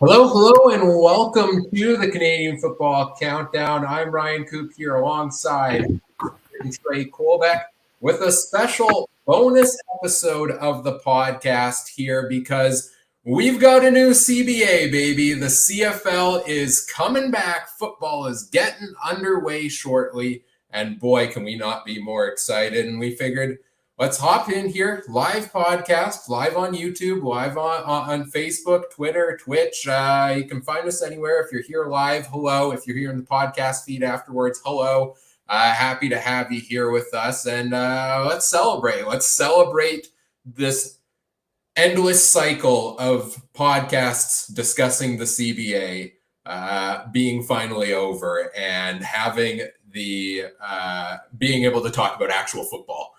Hello, hello, and welcome to the Canadian Football Countdown. I'm Ryan Coop here alongside Trey Colbert with a special bonus episode of the podcast here because we've got a new CBA, baby. The CFL is coming back. Football is getting underway shortly, and boy, can we not be more excited. And we figured, let's hop in here, live podcast, live on YouTube, live on Facebook, Twitter, Twitch. You can find us anywhere. If you're here live, hello. If you're here in the podcast feed afterwards, hello. Happy to have you here with us. And let's celebrate. Let's celebrate this endless cycle of podcasts discussing the CBA being finally over and having the being able to talk about actual football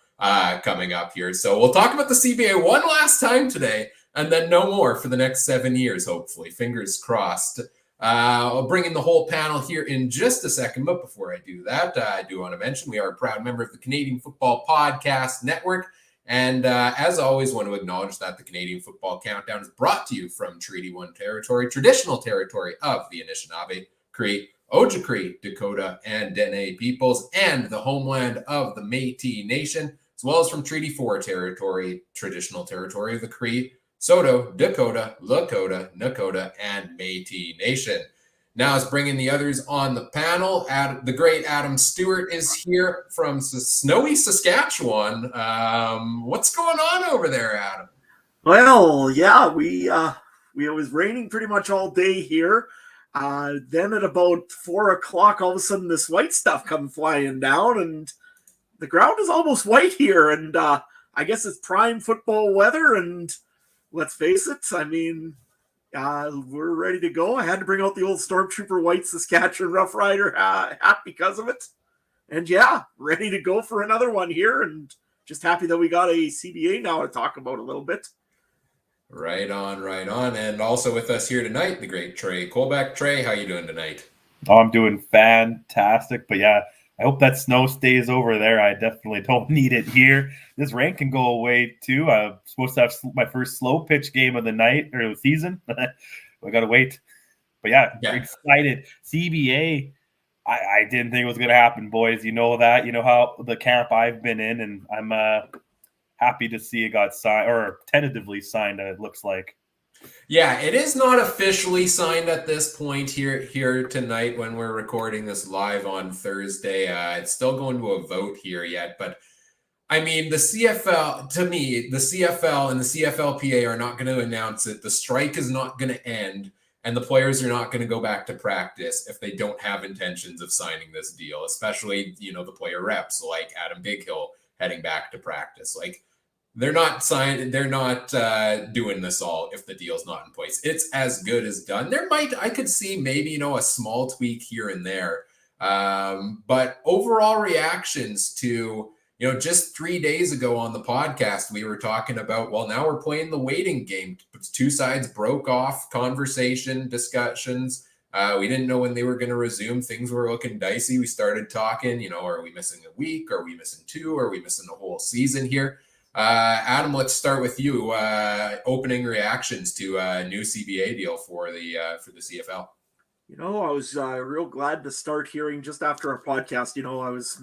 coming up here. So we'll talk about the CBA one last time today, and then no more for the next 7 years, hopefully. Fingers crossed. I'll bring in the whole panel here in just a second, but before I do that, I do want to mention we are a proud member of the Canadian Football Podcast Network, and as always, want to acknowledge that the Canadian Football Countdown is brought to you from Treaty 1 territory, traditional territory of the Anishinaabe, Cree, Ojibwe, Dakota, and Dene peoples, and the homeland of the Métis Nation, as well as from Treaty 4 territory, traditional territory of the Cree, Saulteaux, Dakota, Lakota, Nakota, and Métis Nation. Now let's bring in the others on the panel. The great Adam Stewart is here from snowy Saskatchewan. What's going on over there, Adam? Well, yeah, it was raining pretty much all day here. Then at about 4 o'clock, all of a sudden this white stuff come flying down, and the ground is almost white here. And I guess it's prime football weather. And let's face it, I mean, we're ready to go. I had to bring out the old Stormtrooper white Saskatchewan Rough Rider hat because of it. And yeah, ready to go for another one here. And just happy that we got a CBA now to talk about a little bit. Right on, right on. And also with us here tonight, the great Trey Colbert. Trey, how you doing tonight? Oh, I'm doing fantastic. But yeah, I hope that snow stays over there. I definitely don't need it here. This rain can go away too. I'm supposed to have my first slow pitch game of the night or the season. We got to wait. But yeah, excited. CBA, I didn't think it was going to happen, boys. You know that. You know how the camp I've been in, and I'm happy to see it got signed or tentatively signed, it looks like. Yeah, it is not officially signed at this point here tonight when we're recording this live on Thursday. It's still going to a vote here yet, but I mean, the CFL, to me, the CFL and the CFLPA are not going to announce it. The strike is not going to end, and the players are not going to go back to practice if they don't have intentions of signing this deal, especially, the player reps like Adam Bighill heading back to practice. Like, they're not doing this all if the deal's not in place. It's as good as done. I could see maybe, a small tweak here and there. But overall reactions to, just 3 days ago on the podcast, we were talking about, well, now we're playing the waiting game. Two sides broke off conversation, discussions. We didn't know when they were going to resume. Things were looking dicey. We started talking, are we missing a week? Are we missing 2? Are we missing the whole season here? Adam, let's start with you. Opening reactions to a new CBA deal for the CFL. I was real glad to start hearing just after our podcast.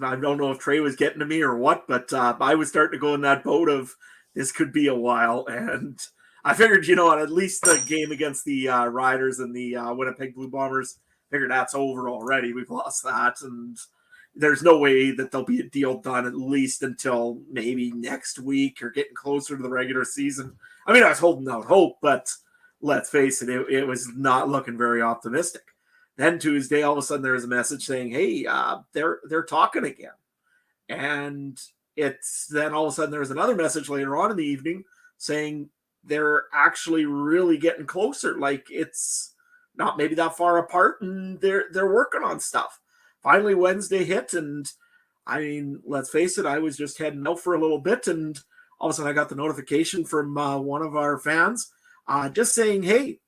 I don't know if Trey was getting to me or what, but I was starting to go in that boat of this could be a while. And I figured, at least the game against the Riders and the Winnipeg Blue Bombers, figured that's over already. We've lost that. And there's no way that there'll be a deal done at least until maybe next week or getting closer to the regular season. I mean, I was holding out hope, but let's face it, it was not looking very optimistic. Then Tuesday, all of a sudden there was a message saying, hey, they're talking again. And then all of a sudden there was another message later on in the evening saying they're actually really getting closer. Like it's not maybe that far apart and they're working on stuff. Finally, Wednesday hit, and I mean, let's face it, I was just heading out for a little bit, and all of a sudden I got the notification from one of our fans just saying, hey,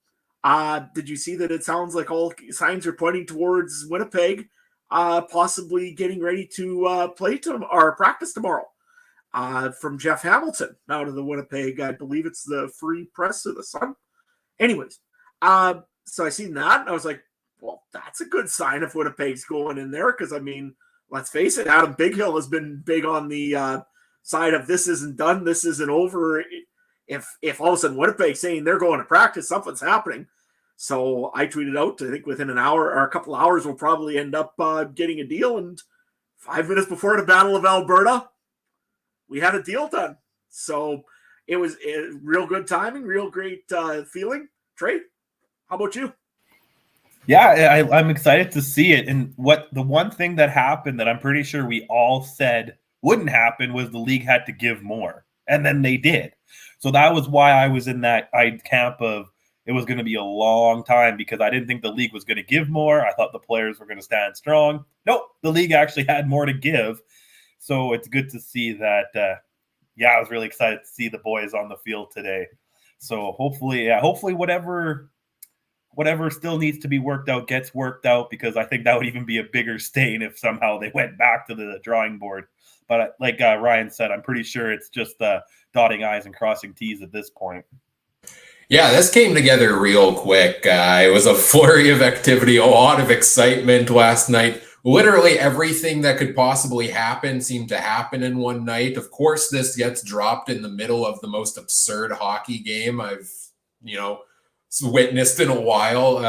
did you see that it sounds like all signs are pointing towards Winnipeg possibly getting ready to practice tomorrow? From Jeff Hamilton out of the Winnipeg, I believe it's the Free Press or the Sun. Anyways, So I seen that, and I was like, well, that's a good sign if Winnipeg's going in there, because, I mean, let's face it, Adam Bighill has been big on the side of this isn't done, this isn't over. If all of a sudden Winnipeg's saying they're going to practice, something's happening. So I tweeted out, I think within an hour or a couple hours, we'll probably end up getting a deal. And 5 minutes before the Battle of Alberta, we had a deal done. So it was real good timing, real great feeling. Trey, how about you? Yeah, I'm excited to see it. And the one thing that happened that I'm pretty sure we all said wouldn't happen was the league had to give more. And then they did. So that was why I was in that camp of it was going to be a long time, because I didn't think the league was going to give more. I thought the players were going to stand strong. Nope, the league actually had more to give. So it's good to see that. I was really excited to see the boys on the field today. So hopefully whatever still needs to be worked out gets worked out, because I think that would even be a bigger stain if somehow they went back to the drawing board. But like Ryan said, I'm pretty sure it's just dotting I's and crossing T's at this point. Yeah, this came together real quick. It was a flurry of activity, a lot of excitement last night. Literally everything that could possibly happen seemed to happen in one night. Of course, this gets dropped in the middle of the most absurd hockey game I've, witnessed in a while,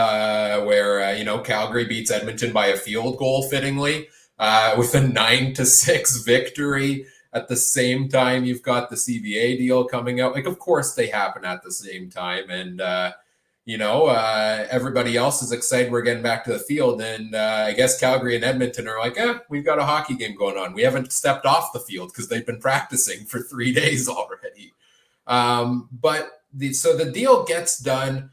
where Calgary beats Edmonton by a field goal, fittingly, with a 9-6 victory. At the same time, you've got the CBA deal coming out. Like, of course, they happen at the same time, and everybody else is excited we're getting back to the field. And I guess Calgary and Edmonton are like, we've got a hockey game going on. We haven't stepped off the field because they've been practicing for 3 days already. So the deal gets done.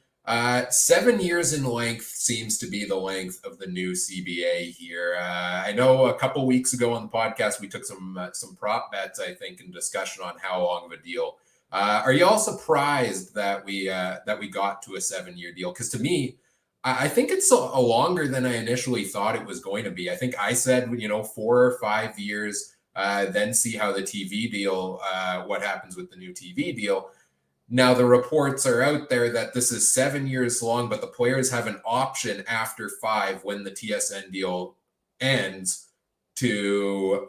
7 years in length seems to be the length of the new CBA here. I know a couple weeks ago on the podcast, we took some prop bets, I think, in discussion on how long of a deal. Are you all surprised that we got to a 7-year deal? Because to me, I think it's a longer than I initially thought it was going to be. I think I said 4 or 5 years, then see how the TV deal, what happens with the new TV deal. Now, the reports are out there that this is 7 years long, but the players have an option after 5 when the TSN deal ends to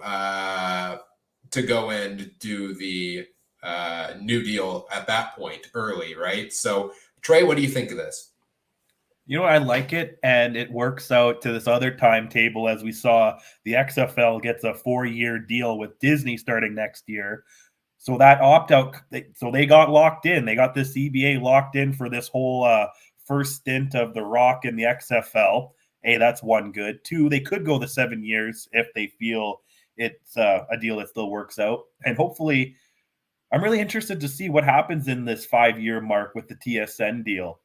go and do the new deal at that point early, right? So, Trey, what do you think of this? I like it, and it works out to this other timetable. As we saw, the XFL gets a 4-year deal with Disney starting next year. So that opt-out, so they got locked in. They got the CBA locked in for this whole first stint of the Rourke and the XFL. Hey, that's one good. 2, they could go the 7 years if they feel it's a deal that still works out. And hopefully, I'm really interested to see what happens in this 5-year mark with the TSN deal.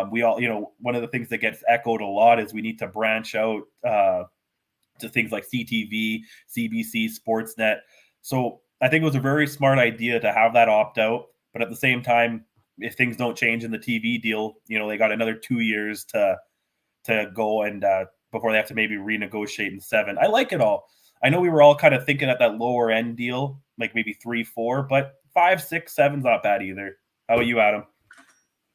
We all, one of the things that gets echoed a lot is we need to branch out to things like CTV, CBC, Sportsnet. So I think it was a very smart idea to have that opt out, but at the same time, if things don't change in the TV deal, they got another 2 years to go and before they have to maybe renegotiate in 7. I like it all. I know we were all kind of thinking at that lower end deal, like maybe 3, 4, but 5, 6, 7's not bad either. How about you, Adam?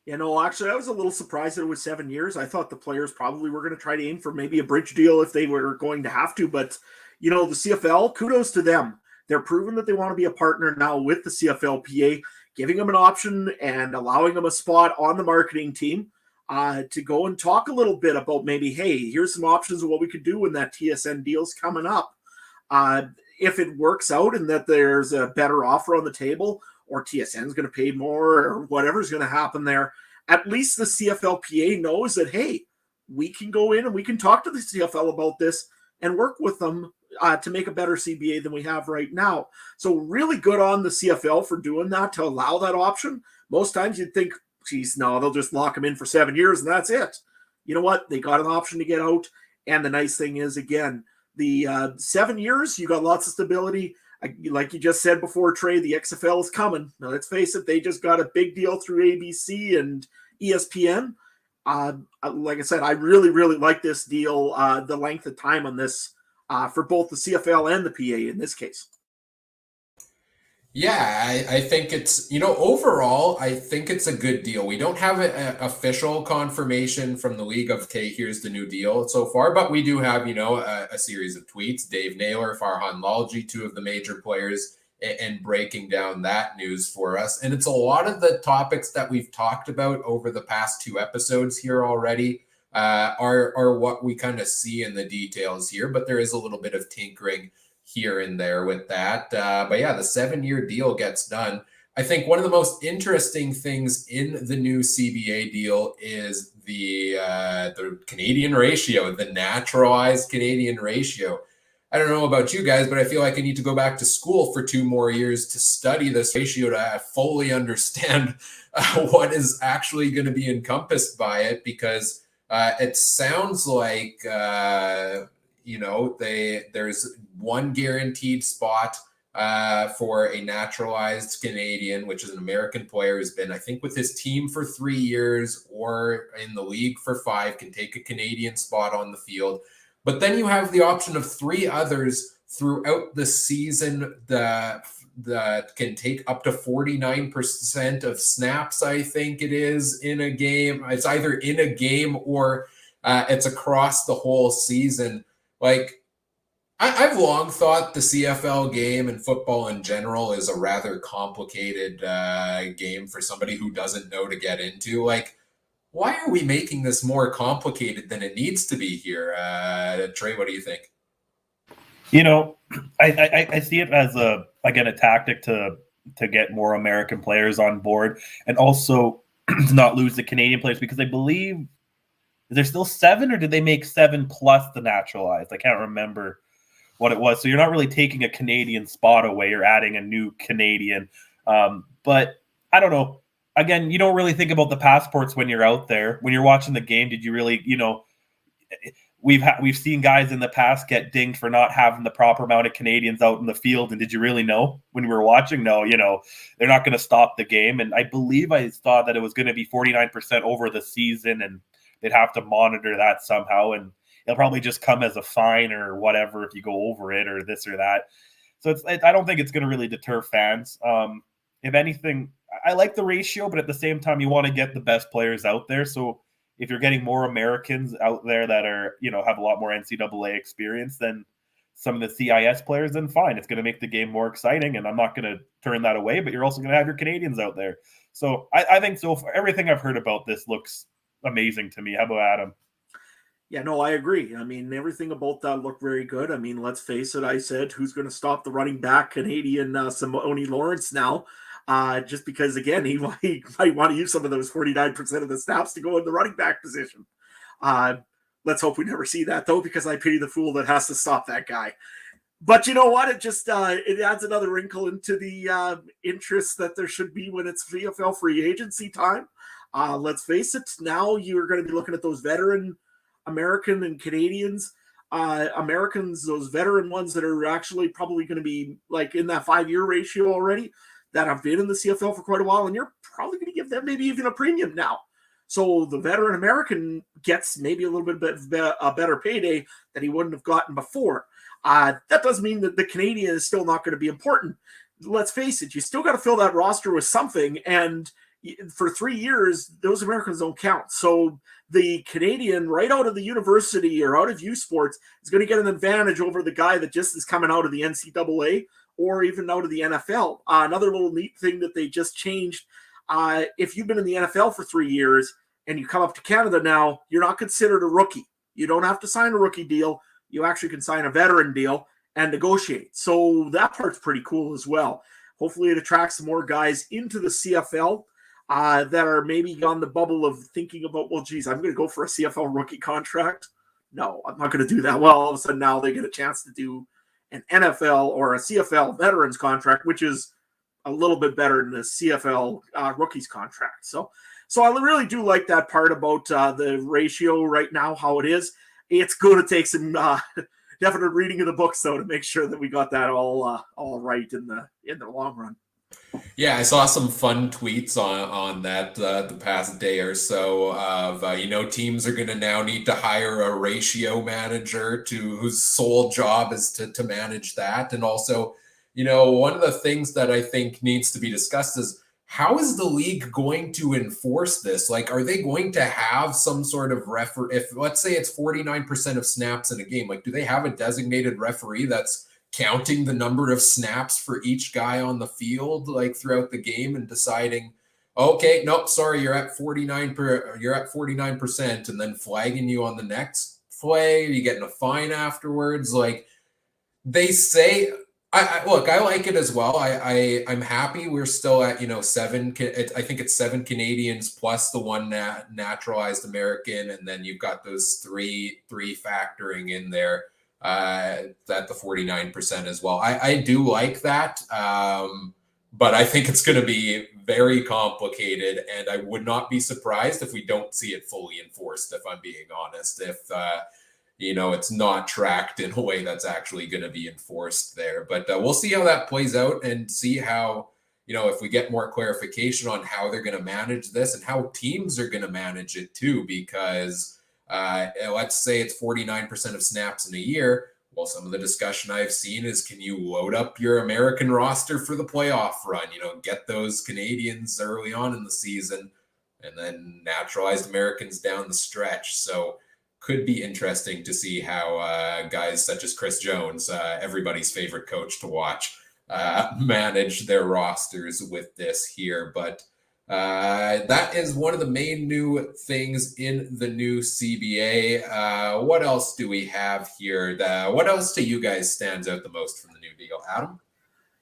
Actually, I was a little surprised that it was 7 years. I thought the players probably were going to try to aim for maybe a bridge deal if they were going to have to, but the CFL, kudos to them. They're proving that they want to be a partner now with the CFLPA, giving them an option and allowing them a spot on the marketing team to go and talk a little bit about maybe, hey, here's some options of what we could do when that TSN deal's coming up. If it works out and that there's a better offer on the table, or TSN's going to pay more, or whatever's going to happen there, at least the CFLPA knows that, hey, we can go in and we can talk to the CFL about this and work with them to make a better CBA than we have right now. So really good on the CFL for doing that, to allow that option. Most times you'd think, geez, no, they'll just lock them in for 7 years and that's it. You know what? They got an option to get out. And the nice thing is, again, the 7 years, you got lots of stability. Like you just said before, Trey, the XFL is coming. Now, let's face it, they just got a big deal through ABC and ESPN. Like I said, I really, really like this deal, the length of time on this, for both the CFL and the PA in this case. Yeah, I think it's, overall, I think it's a good deal. We don't have an official confirmation from the league of, okay, here's the new deal so far, but we do have, a series of tweets. Dave Naylor, Farhan Lalji, two of the major players, and breaking down that news for us. And it's a lot of the topics that we've talked about over the past two episodes here already are what we kind of see in the details here, but there is a little bit of tinkering here and there with that. But yeah, the 7-year deal gets done. I think one of the most interesting things in the new CBA deal is the Canadian ratio, the naturalized Canadian ratio. I don't know about you guys, but I feel like I need to go back to school for 2 more years to study this ratio to fully understand what is actually going to be encompassed by it, because it sounds like there's one guaranteed spot for a naturalized Canadian, which is an American player who's been, I think, with his team for 3 years or in the league for 5, can take a Canadian spot on the field. But then you have the option of 3 others throughout the season that can take up to 49% of snaps, I think it is, in a game. It's either in a game or it's across the whole season. Like, I've long thought the CFL game and football in general is a rather complicated game for somebody who doesn't know to get into. Like, why are we making this more complicated than it needs to be here? Trey, what do you think? I see it as a tactic to get more American players on board, and also to not lose the Canadian players, because I believe, is there still 7, or did they make 7 plus the naturalized? I can't remember what it was. So you're not really taking a Canadian spot away. You're adding a new Canadian. But I don't know. Again, you don't really think about the passports when you're out there. When you're watching the game, did you really, we've seen guys in the past get dinged for not having the proper amount of Canadians out in the field. And did you really know when we were watching? No, they're not going to stop the game. And I believe I thought that it was going to be 49% over the season, and they'd have to monitor that somehow. And it'll probably just come as a fine or whatever if you go over it or this or that. So I don't think it's going to really deter fans. If anything, I like the ratio, but at the same time, you want to get the best players out there. So if you're getting more Americans out there that are, have a lot more NCAA experience than some of the CIS players, then fine. It's going to make the game more exciting, and I'm not going to turn that away, but you're also going to have your Canadians out there. So I think so far, everything I've heard about this looks amazing to me. How about Adam? Yeah, no, I agree. I mean, everything about that looked very good. I mean, let's face it. I said, who's going to stop the running back Canadian Simone Lawrence now? Just because, again, he might want to use some of those 49% of the snaps to go in the running back position. Let's hope we never see that, though, because I pity the fool that has to stop that guy. But you know what? It just it adds another wrinkle into the interest that there should be when it's CFL free agency time. Let's face it. Now you're going to be looking at those veteran American and Canadians. Americans, those veteran ones that are actually probably going to be like in that 5-year ratio already, that have been in the CFL for quite a while, and you're probably going to give them maybe even a premium now. So the veteran American gets maybe a little bit a better payday that he wouldn't have gotten before. That doesn't mean that the Canadian is still not going to be important. Let's face it, you still got to fill that roster with something, and for 3 years, those Americans don't count. So the Canadian right out of the university or out of U Sports is going to get an advantage over the guy that just is coming out of the NCAA or even out of the NFL. Another little neat thing that they just changed, if you've been in the NFL for 3 years and you come up to Canada now, you're not considered a rookie. You don't have to sign a rookie deal. You actually can sign a veteran deal and negotiate. So that part's pretty cool as well. Hopefully it attracts some more guys into the CFL that are maybe on the bubble of thinking about, well, geez, I'm going to go for a CFL rookie contract. No, I'm not going to do that. Well, all of a sudden now they get a chance to do an NFL or a CFL veterans contract, which is a little bit better than the CFL rookies contract. So I really do like that part about the ratio right now, how it is. It's going to take some definite reading of the books, though, to make sure that we got that all right in the long run. Yeah, I saw some fun tweets on that the past day or so of, teams are going to now need to hire a ratio manager whose sole job is to manage that. And also, one of the things that I think needs to be discussed is, how is the league going to enforce this? Like, are they going to have some sort of referee? If, let's say, it's 49% of snaps in a game, like, do they have a designated referee that's counting the number of snaps for each guy on the field, like, throughout the game, and deciding, okay, nope, sorry, you're at 49%, and then flagging you on the next play? Are you getting a fine afterwards? Like, they say, look, I like it as well. I'm happy we're still at, 7. I think it's 7 Canadians plus the one naturalized American, and then you've got those three factoring in there at the 49% as well. I do like that, but I think it's going to be very complicated, and I would not be surprised if we don't see it fully enforced, if I'm being honest. If it's not tracked in a way that's actually going to be enforced there. But we'll see how that plays out, and see how, if we get more clarification on how they're going to manage this and how teams are going to manage it too. Because let's say it's 49% of snaps in a year. Well, some of the discussion I've seen is, can you load up your American roster for the playoff run? Get those Canadians early on in the season, and then naturalized Americans down the stretch. So could be interesting to see how guys such as Chris Jones, everybody's favorite coach to watch, manage their rosters with this here. But that is one of the main new things in the new CBA. What else do we have here? What else to you guys stands out the most from the new deal, Adam?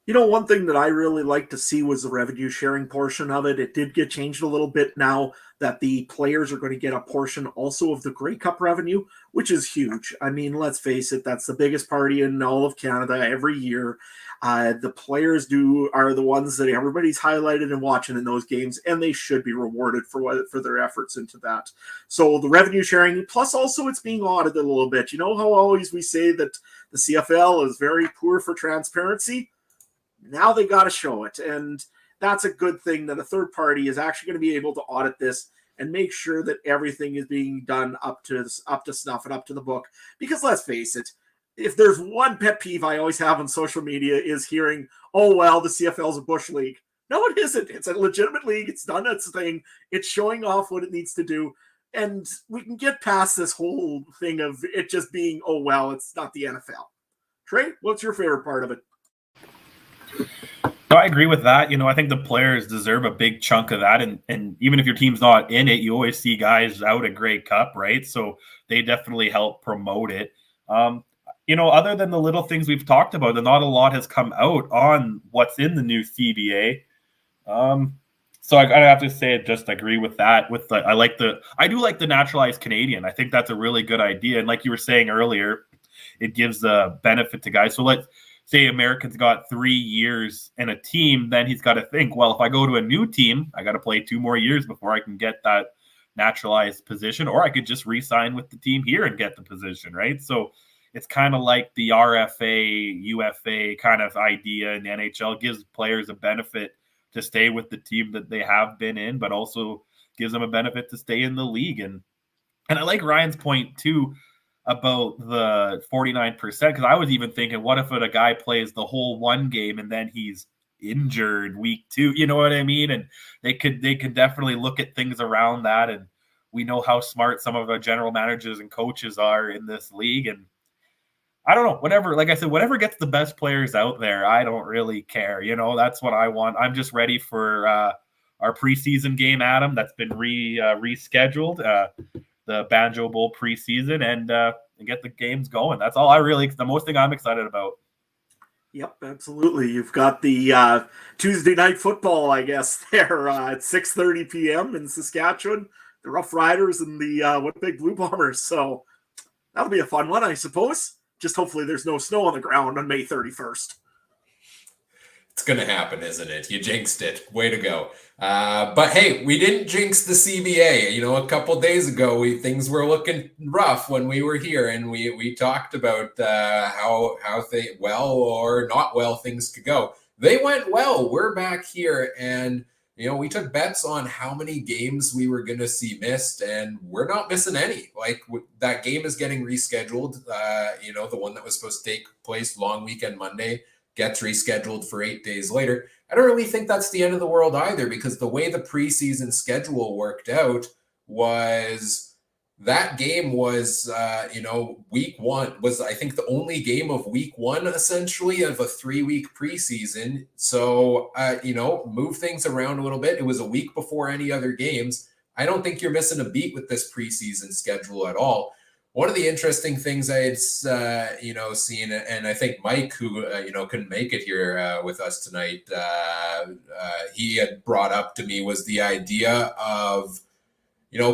One thing that I really like to see was the revenue sharing portion of it. It did get changed a little bit now that the players are going to get a portion also of the Grey Cup revenue, which is huge. I mean, let's face it, that's the biggest party in all of Canada every year. The players are the ones that everybody's highlighted and watching in those games, and they should be rewarded for their efforts into that. So the revenue sharing, plus also it's being audited a little bit. You know how always we say that the CFL is very poor for transparency? Now they got to show it, and that's a good thing that a third party is actually going to be able to audit this and make sure that everything is being done up to snuff and up to the book. Because let's face it, if there's one pet peeve I always have on social media is hearing, oh, well, the CFL is a bush league. No, it isn't. It's a legitimate league. It's done its thing. It's showing off what it needs to do. And we can get past this whole thing of it just being, oh, well, it's not the NFL. Trey, what's your favorite part of it? No, I agree with that. I think the players deserve a big chunk of that. And even if your team's not in it, you always see guys out at Grey Cup, right? So they definitely help promote it. Other than the little things we've talked about, not a lot has come out on what's in the new CBA. So I have to say, I just agree with that. I do like the naturalized Canadian. I think that's a really good idea. And like you were saying earlier, it gives a benefit to guys. So let's say American's got 3 years in a team, then he's got to think, well, if I go to a new team, I got to play 2 more years before I can get that naturalized position, or I could just re-sign with the team here and get the position, right? So it's kind of like the RFA, UFA kind of idea in the NHL. Gives players a benefit to stay with the team that they have been in, but also gives them a benefit to stay in the league. And I like Ryan's point too about the 49%, because I was even thinking, what if a guy plays the whole one game and then he's injured week 2? You know what I mean? And they could definitely look at things around that. And we know how smart some of our general managers and coaches are in this league. And I don't know, whatever, like I said, whatever gets the best players out there, I don't really care. That's what I want. I'm just ready for our preseason game, Adam, that's been rescheduled. The Banjo Bowl preseason, and get the games going. That's all the most thing I'm excited about. Yep, absolutely. You've got the Tuesday night football, I guess, there at 6:30 p.m. in Saskatchewan. The Rough Riders and the Winnipeg Blue Bombers. So that'll be a fun one, I suppose. Just hopefully there's no snow on the ground on May 31st. It's going to happen, isn't it? You jinxed it. Way to go. But hey, we didn't jinx the CBA. A couple days ago, things were looking rough when we were here, and we talked about how well or not well things could go. They went well. We're back here, and we took bets on how many games we were going to see missed, and we're not missing any. Like, that game is getting rescheduled. The one that was supposed to take place long weekend Monday gets rescheduled for 8 days later. I don't really think that's the end of the world either, because the way the preseason schedule worked out was that game was, week one was, I think, the only game of week one, essentially, of a 3-week preseason. So, move things around a little bit. It was a week before any other games. I don't think you're missing a beat with this preseason schedule at all. One of the interesting things I had, seen, and I think Mike, who, couldn't make it here with us tonight, he had brought up to me was the idea of,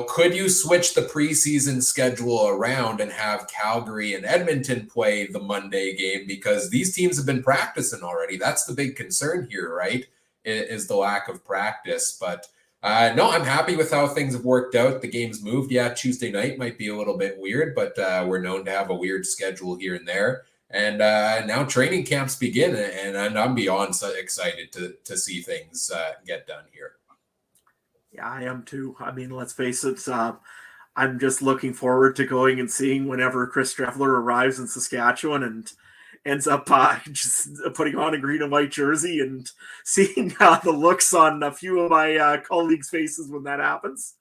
could you switch the preseason schedule around and have Calgary and Edmonton play the Monday game? Because these teams have been practicing already. That's the big concern here, right? Is the lack of practice. But no, I'm happy with how things have worked out. The game's moved. Yeah, Tuesday night might be a little bit weird, but we're known to have a weird schedule here and there. And now training camps begin, and I'm beyond so excited to see things get done here. Yeah, I am too. I mean, let's face it. I'm just looking forward to going and seeing whenever Chris Streffler arrives in Saskatchewan and ends up just putting on a green and white jersey and seeing the looks on a few of my colleagues' faces when that happens.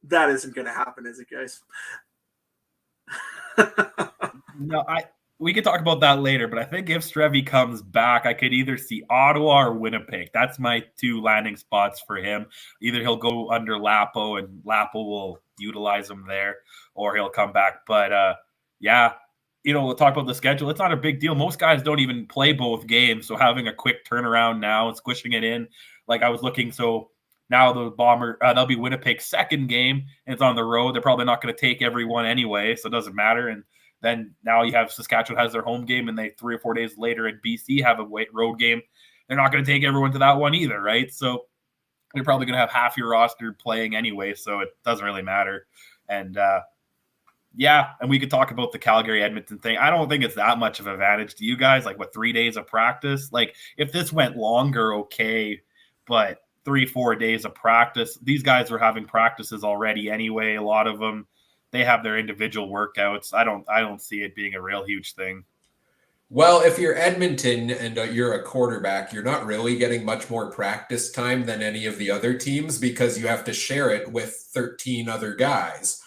That isn't going to happen, is it, guys? No, we could talk about that later, but I think if Strevy comes back, I could either see Ottawa or Winnipeg. That's my 2 landing spots for him. Either he'll go under Lapo and Lapo will utilize him there, or he'll come back. But we'll talk about the schedule. It's not a big deal. Most guys don't even play both games, so having a quick turnaround now and squishing it in, like I was looking, so now the Bomber, that'll be Winnipeg's second game, and it's on the road. They're probably not going to take everyone anyway, so it doesn't matter. And then now you have Saskatchewan has their home game, and they 3 or 4 days later in BC have a road game. They're not going to take everyone to that one either, right? So you're probably going to have half your roster playing anyway, so it doesn't really matter. And and we could talk about the Calgary-Edmonton thing. I don't think it's that much of an advantage to you guys. Like, 3 days of practice? Like, if this went longer, okay, but 3-4 days of practice. These guys are having practices already anyway. A lot of them, they have their individual workouts. I don't see it being a real huge thing. Well, if you're Edmonton and you're a quarterback, you're not really getting much more practice time than any of the other teams because you have to share it with 13 other guys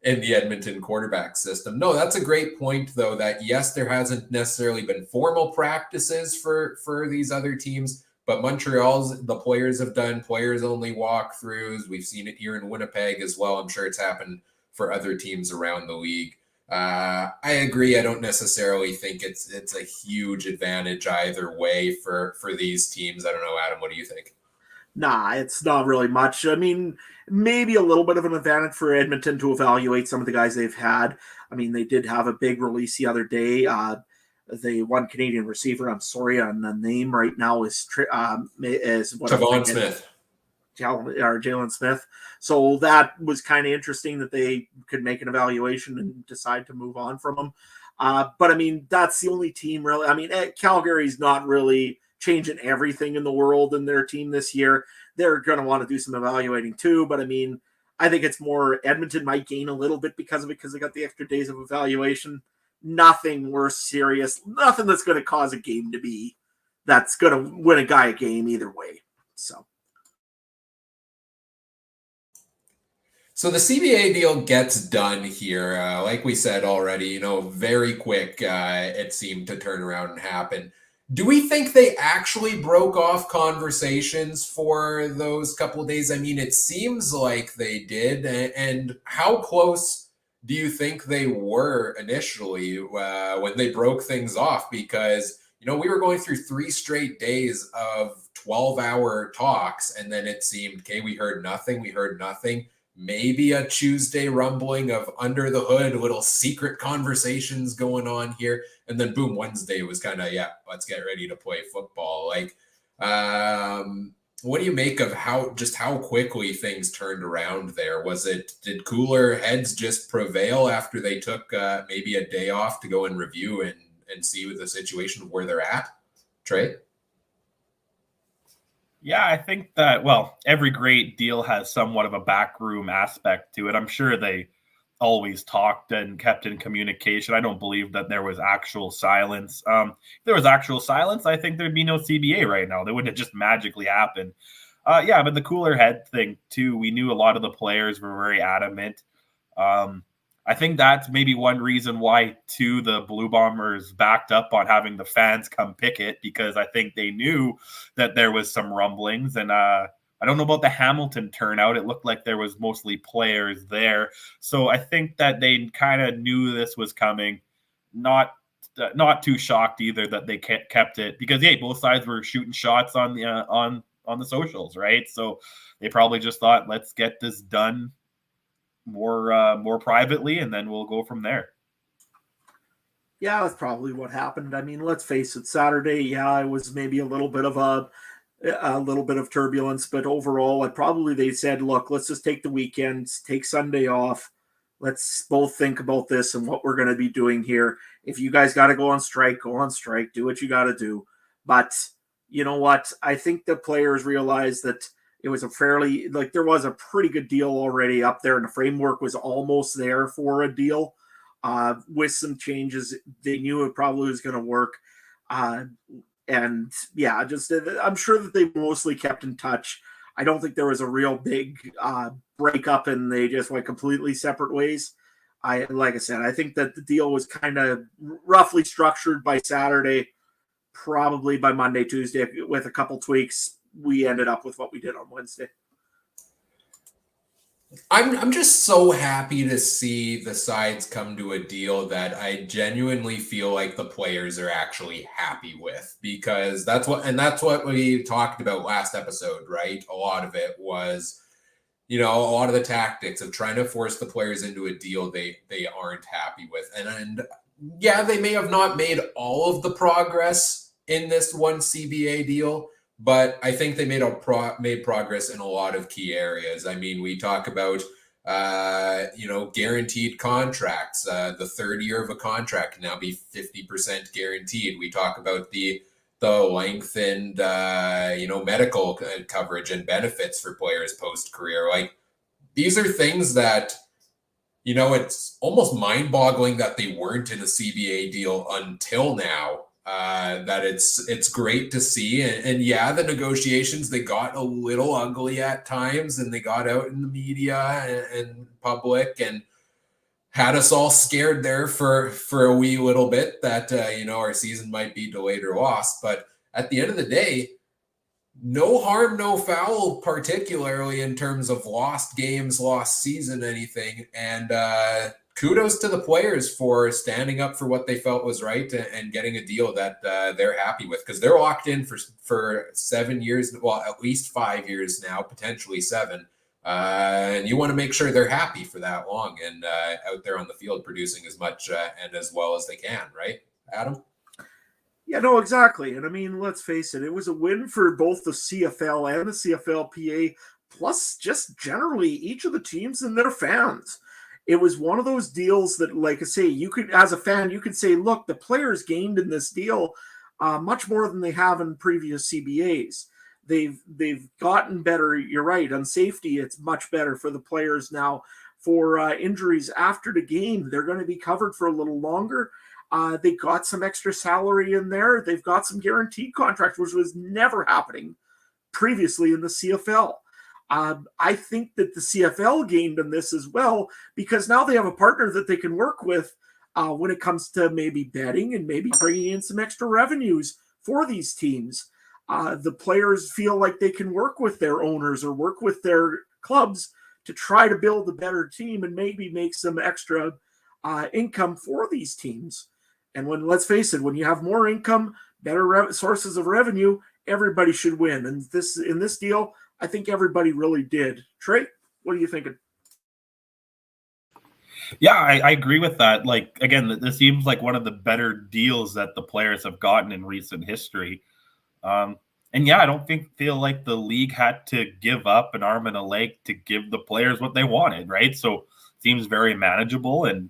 in the Edmonton quarterback system. No, that's a great point, though, that yes, there hasn't necessarily been formal practices for these other teams, but Montreal's, the players have done players-only walkthroughs. We've seen it here in Winnipeg as well. I'm sure it's happened for other teams around the league. I agree. I don't necessarily think it's a huge advantage either way for these teams. I don't know, Adam, what do you think? Nah, it's not really much. I mean, maybe a little bit of an advantage for Edmonton to evaluate some of the guys they've had. I mean, they did have a big release the other day. The one Canadian receiver, I'm sorry on the name right now, is Tavon Smith. Or Jalen Smith. So that was kind of interesting that they could make an evaluation and decide to move on from him. But I mean, that's the only team really. I mean, Calgary's not really changing everything in the world in their team this year. They're going to want to do some evaluating too. But I mean, I think it's more Edmonton might gain a little bit because of it, because they got the extra days of evaluation. Nothing worse serious. Nothing that's going to cause a game to be that's going to win a guy a game either way. So the CBA deal gets done here. Like we said already, very quick, it seemed to turn around and happen. Do we think they actually broke off conversations for those couple of days? I mean, it seems like they did. And how close do you think they were initially when they broke things off? Because, we were going through 3 straight days of 12-hour talks, and then it seemed, okay, we heard nothing. Maybe a Tuesday rumbling of under the hood, little secret conversations going on here. And then boom, Wednesday was kind of, let's get ready to play football. Like, what do you make of how quickly things turned around there? Did cooler heads just prevail after they took maybe a day off to go and review and see with the situation of where they're at? Trey? Yeah, I think that, every great deal has somewhat of a backroom aspect to it. I'm sure they always talked and kept in communication. I don't believe that there was actual silence. If there was actual silence, I think there'd be no CBA right now. That wouldn't have just magically happened. Yeah, but the cooler head thing too, we knew a lot of the players were very adamant. I think that's maybe one reason why, too, the Blue Bombers backed up on having the fans come picket, because I think they knew that there was some rumblings. And I don't know about the Hamilton turnout. It looked like there was mostly players there. So I think that they kind of knew this was coming. Not too shocked either that they kept it, because, yeah, both sides were shooting shots on the socials, right? So they probably just thought, let's get this done more privately, and then we'll go from there. Yeah, that's probably what happened. I mean, let's face it, Saturday, yeah, it was maybe a little bit of turbulence, but overall, they said, look, let's just take the weekends, take Sunday off. Let's both think about this and what we're going to be doing here. If you guys got to go on strike, do what you got to do. But you know what? I think the players realized that it was there was a pretty good deal already up there, and the framework was almost there for a deal. With some changes, they knew it probably was going to work. And yeah, I'm sure that they mostly kept in touch. I don't think there was a real big breakup and they just went completely separate ways. Like I said, I think that the deal was kind of roughly structured by Saturday. Probably by Monday, Tuesday, with a couple tweaks, we ended up with what we did on Wednesday. I'm just so happy to see the sides come to a deal that I genuinely feel like the players are actually happy with, because that's what we talked about last episode, right? A lot of it was, a lot of the tactics of trying to force the players into a deal they aren't happy with. And yeah, they may have not made all of the progress in this one CBA deal, but I think they made progress in a lot of key areas. I mean, we talk about, guaranteed contracts. The third year of a contract can now be 50% guaranteed. We talk about the lengthened, medical coverage and benefits for players post-career. Like, these are things that, it's almost mind-boggling that they weren't in a CBA deal until now. That it's great to see, and yeah, the negotiations, they got a little ugly at times, and they got out in the media and public and had us all scared there for a wee little bit that our season might be delayed or lost. But at the end of the day, no harm, no foul, particularly in terms of lost games, lost season, anything. And kudos to the players for standing up for what they felt was right and getting a deal that they're happy with, because they're locked in for 7 years, well, at least 5 years now, potentially 7. And you want to make sure they're happy for that long and out there on the field producing as much and as well as they can, right, Adam? Yeah, no, exactly. And I mean, let's face it, it was a win for both the CFL and the CFLPA, plus just generally each of the teams and their fans. It was one of those deals that, like I say, you could, as a fan, you could say, look, the players gained in this deal much more than they have in previous CBAs. They've gotten better. You're right. On safety, it's much better for the players now. For injuries after the game, they're going to be covered for a little longer. They got some extra salary in there. They've got some guaranteed contracts, which was never happening previously in the CFL. I think that the CFL gained in this as well, because now they have a partner that they can work with when it comes to maybe betting and maybe bringing in some extra revenues for these teams. The players feel like they can work with their owners or work with their clubs to try to build a better team and maybe make some extra income for these teams. And let's face it, when you have more income, better sources of revenue, everybody should win. And in this deal, I think everybody really did. Trey, what are you thinking? Yeah, I agree with that. Like, again, this seems like one of the better deals that the players have gotten in recent history. And yeah, I don't feel like the league had to give up an arm and a leg to give the players what they wanted, right? So it seems very manageable. And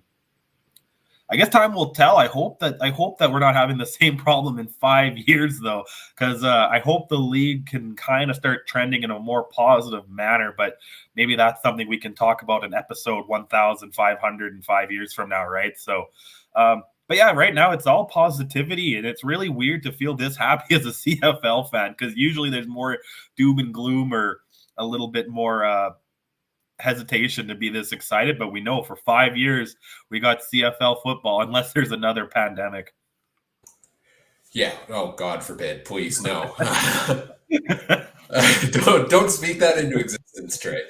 I guess time will tell. I hope that we're not having the same problem in 5 years, though, because I hope the league can kind of start trending in a more positive manner. But maybe that's something we can talk about in episode 1,505 years from now, right? So, but yeah, right now it's all positivity, and it's really weird to feel this happy as a CFL fan, because usually there's more doom and gloom or a little bit more hesitation to be this excited, but we know for 5 years we got CFL football unless there's another pandemic. Yeah. Oh, God forbid. Please, no. Don't speak that into existence, Trey.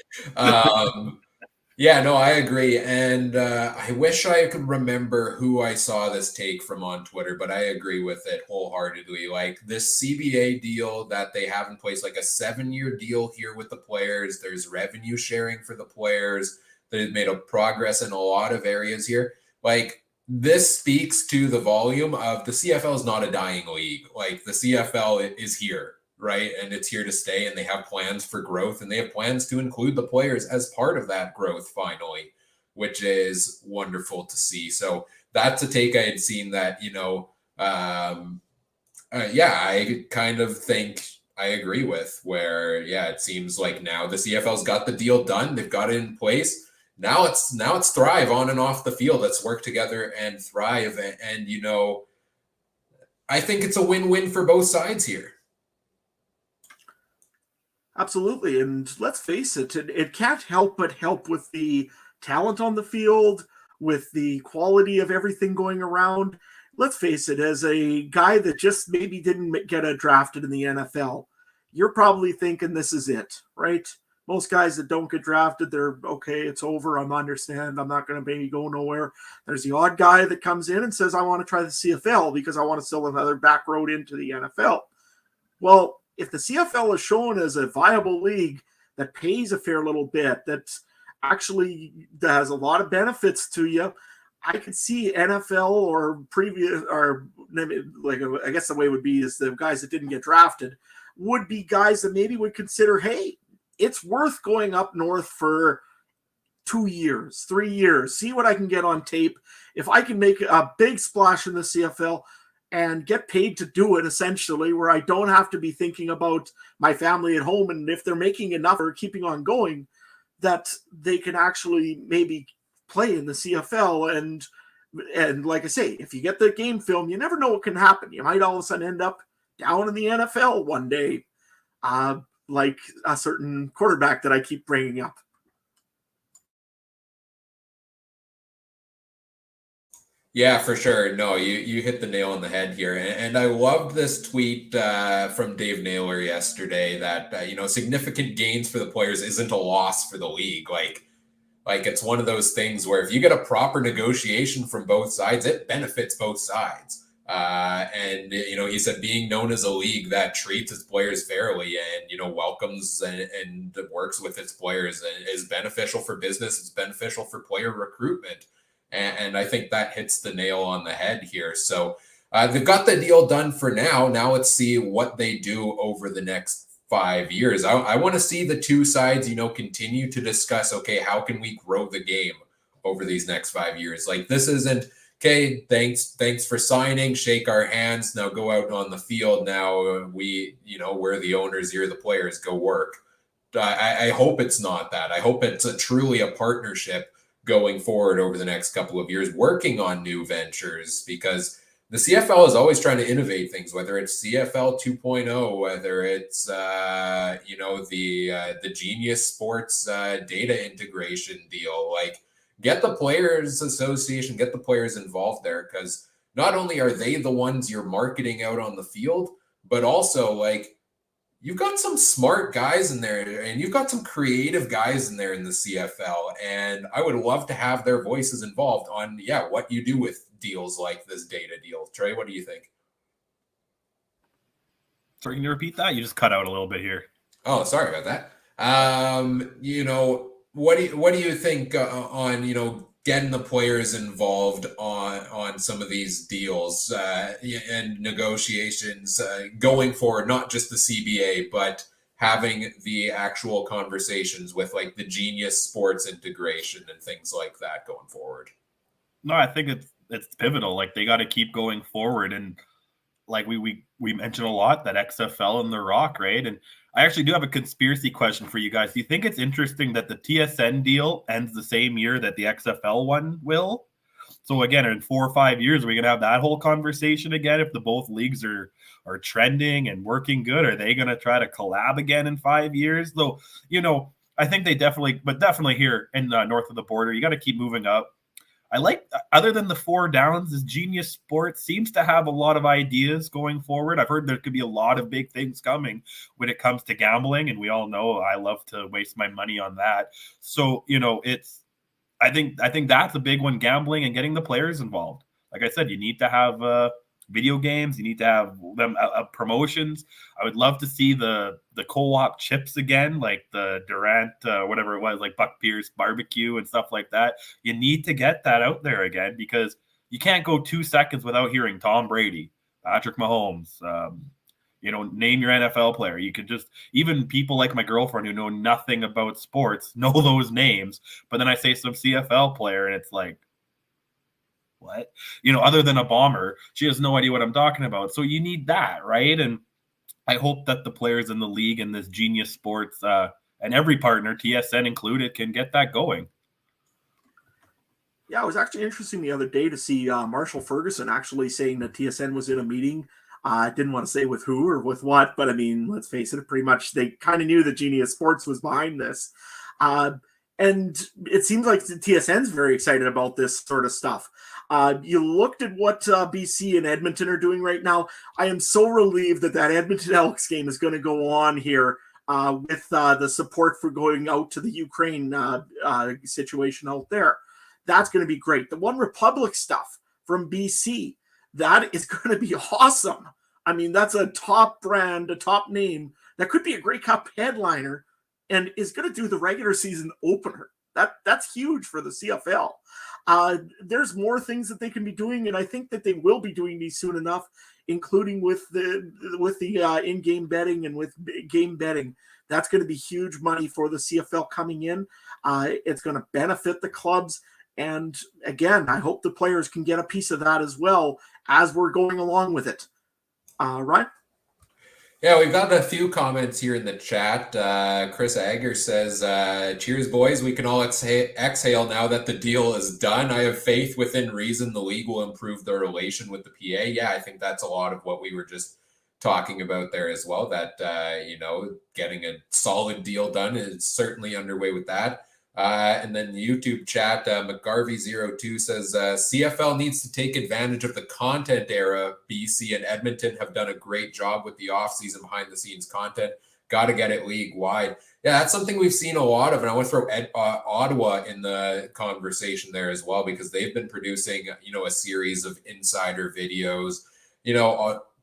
Yeah, no, I agree. And I wish I could remember who I saw this take from on Twitter, but I agree with it wholeheartedly. Like this CBA deal that they have in place, like a 7-year deal here with the players, there's revenue sharing for the players. They've made a progress in a lot of areas here. Like this speaks to the volume of the CFL is not a dying league. Like the CFL is here, right? And it's here to stay, and they have plans for growth, and they have plans to include the players as part of that growth finally, which is wonderful to see. So that's a take I had seen that, I kind of think I agree with, where, yeah, it seems like now the CFL's got the deal done. They've got it in place. Now it's thrive on and off the field. Let's work together and thrive. And I think it's a win-win for both sides here. Absolutely. And let's face it, it can't help but help with the talent on the field, with the quality of everything going around. Let's face it, as a guy that just maybe didn't get drafted in the NFL, you're probably thinking this is it, right? Most guys that don't get drafted, they're okay, it's over. I understand. I'm not going to maybe go nowhere. There's the odd guy that comes in and says, I want to try the CFL because I want to sell another back road into the NFL. Well, if the CFL is shown as a viable league that pays a fair little bit, that has a lot of benefits to you, I could see NFL or I guess the way it would be is the guys that didn't get drafted would be guys that maybe would consider, hey, it's worth going up north for 2 years, 3 years, see what I can get on tape. If I can make a big splash in the CFL and get paid to do it, essentially, where I don't have to be thinking about my family at home, and if they're making enough or keeping on going, that they can actually maybe play in the CFL. And like I say, if you get the game film, you never know what can happen. You might all of a sudden end up down in the NFL one day, like a certain quarterback that I keep bringing up. Yeah, for sure. No, you hit the nail on the head here. And I loved this tweet from Dave Naylor yesterday that, significant gains for the players isn't a loss for the league. Like it's one of those things where if you get a proper negotiation from both sides, it benefits both sides. And he said being known as a league that treats its players fairly and, welcomes and works with its players is beneficial for business. It's beneficial for player recruitment. And I think that hits the nail on the head here. So they've got the deal done for now. Now let's see what they do over the next 5 years. I want to see the two sides, continue to discuss, okay, how can we grow the game over these next 5 years? Like this isn't, okay, thanks for signing, shake our hands, now go out on the field. Now we're the owners, you're the players, go work. I hope it's not that. I hope it's truly a partnership going forward over the next couple of years, working on new ventures, because the CFL is always trying to innovate things, whether it's CFL 2.0, whether it's, the Genius Sports data integration deal. Like, get the Players Association, get the players involved there, because not only are they the ones you're marketing out on the field, but also, like, you've got some smart guys in there, and you've got some creative guys in there in the CFL, and I would love to have their voices involved on, what you do with deals like this data deal. Trey, what do you think? Sorry, can you repeat that? You just cut out a little bit here. Oh, sorry about that. What do you think on getting the players involved on some of these deals and negotiations going forward, not just the CBA, but having the actual conversations with the Genius Sports integration and things like that going forward? No, I think it's pivotal. Like they got to keep going forward. And like we mentioned a lot that XFL and the Rock, right? And I actually do have a conspiracy question for you guys. Do you think it's interesting that the TSN deal ends the same year that the XFL one will? So again, in 4 or 5 years, are we gonna have that whole conversation again? If the both leagues are trending and working good, are they gonna try to collab again in 5 years? Though, I think they definitely here in north of the border, you got to keep moving up. I like, other than the 4 downs, this Genius Sports seems to have a lot of ideas going forward. I've heard there could be a lot of big things coming when it comes to gambling, and we all know I love to waste my money on that. So, I think that's a big one, gambling and getting the players involved. Like I said, you need to have video games. You need to have them promotions. I would love to see the co-op chips again, like the Durant, whatever it was, like Buck Pierce barbecue and stuff like that. You need to get that out there again because you can't go 2 seconds without hearing Tom Brady, Patrick Mahomes, name your NFL player. You could just, even people like my girlfriend who know nothing about sports know those names. But then I say some CFL player and it's like, what? Other than a bomber, she has no idea what I'm talking about. So you need that, right? And I hope that the players in the league and this Genius Sports and every partner, TSN included, can get that going. Yeah, it was actually interesting the other day to see Marshall Ferguson actually saying that TSN was in a meeting. I didn't want to say with who or with what, but I mean, let's face it, pretty much they kind of knew that Genius Sports was behind this. And it seems like the TSN's very excited about this sort of stuff. You looked at what BC and Edmonton are doing right now. I am so relieved that Edmonton Elks game is going to go on here with the support for going out to the Ukraine situation out there. That's going to be great. The One Republic stuff from BC, that is going to be awesome. I mean, that's a top brand, a top name. That could be a Grey Cup headliner and is going to do the regular season opener. That's huge for the CFL. There's more things that they can be doing, and I think that they will be doing these soon enough, including with the in-game betting and with game betting. That's going to be huge money for the CFL coming in. It's going to benefit the clubs. And again, I hope the players can get a piece of that as well as we're going along with it. Ryan? Yeah, we've got a few comments here in the chat. Chris Agger says, cheers, boys. We can all exhale now that the deal is done. I have faith within reason the league will improve their relation with the PA. Yeah, I think that's a lot of what we were just talking about there as well, that, getting a solid deal done is certainly underway with that. And then the YouTube chat, McGarvey02 says, CFL needs to take advantage of the content era. BC and Edmonton have done a great job with the offseason behind-the-scenes content. Got to get it league-wide. Yeah, that's something we've seen a lot of, and I want to throw Ottawa in the conversation there as well, because they've been producing, a series of insider videos,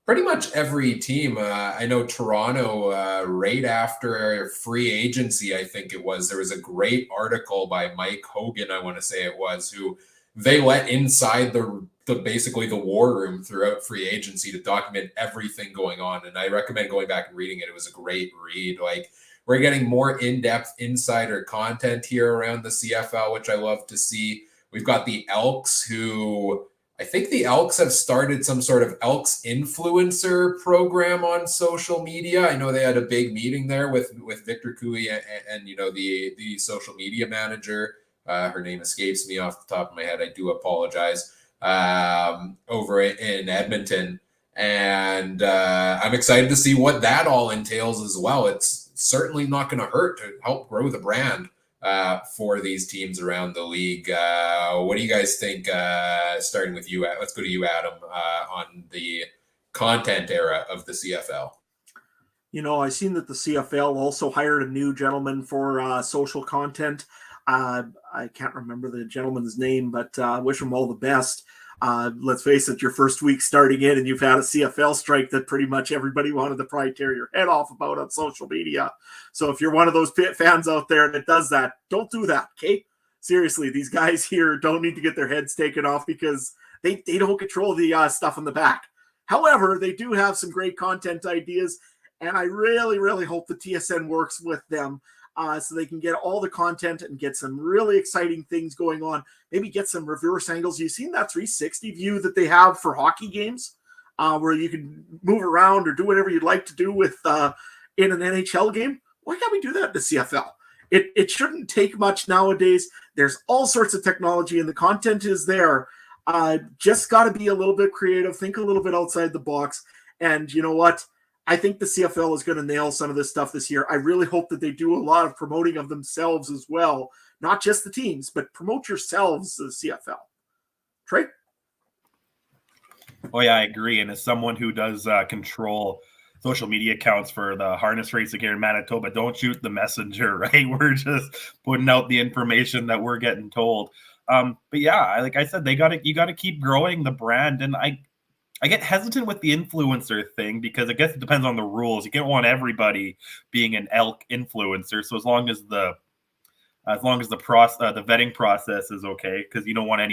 pretty much every team. I know Toronto, right after free agency, I think it was, there was a great article by Mike Hogan, I want to say it was, who they let inside the basically the war room throughout free agency to document everything going on. And I recommend going back and reading it. It was a great read. Like, we're getting more in-depth insider content here around the CFL, which I love to see. We've got the Elks, who I think the Elks have started some sort of Elks influencer program on social media. I know they had a big meeting there with Victor Cooey and the social media manager. Her name escapes me off the top of my head. I do apologize. Over in Edmonton. And I'm excited to see what that all entails as well. It's certainly not going to hurt to help grow the brand for these teams around the league. What do you guys think, starting with you? Let's go to you, Adam, on the content era of the CFL. I've seen that the CFL also hired a new gentleman for social content. I can't remember the gentleman's name, but wish him all the best. Let's face it, your first week starting in and you've had a CFL strike that pretty much everybody wanted to probably tear your head off about on social media. So if you're one of those fans out there that does that, don't do that, okay? Seriously, these guys here don't need to get their heads taken off because they don't control the stuff in the back. However, they do have some great content ideas, and I really, really hope the TSN works with them. so they can get all the content and get some really exciting things going on. Maybe get some reverse angles. You've seen that 360 view that they have for hockey games, where you can move around or do whatever you'd like to do with in an NHL game. Why can't we do that in the CFL? It shouldn't take much nowadays. There's all sorts of technology and the content is there. Just got to be a little bit creative, think a little bit outside the box. And you know what? I think the CFL is going to nail some of this stuff this year. I really hope that they do a lot of promoting of themselves as well. Not just the teams, but promote yourselves, the CFL. Trey? Oh, yeah, I agree. And as someone who does control social media accounts for the harness racing here in Manitoba, don't shoot the messenger, right? We're just putting out the information that we're getting told. But yeah, like I said, you got to keep growing the brand. And I get hesitant with the influencer thing because I guess it depends on the rules. You can't want everybody being an elk influencer. So as long as the vetting process is okay, because you don't want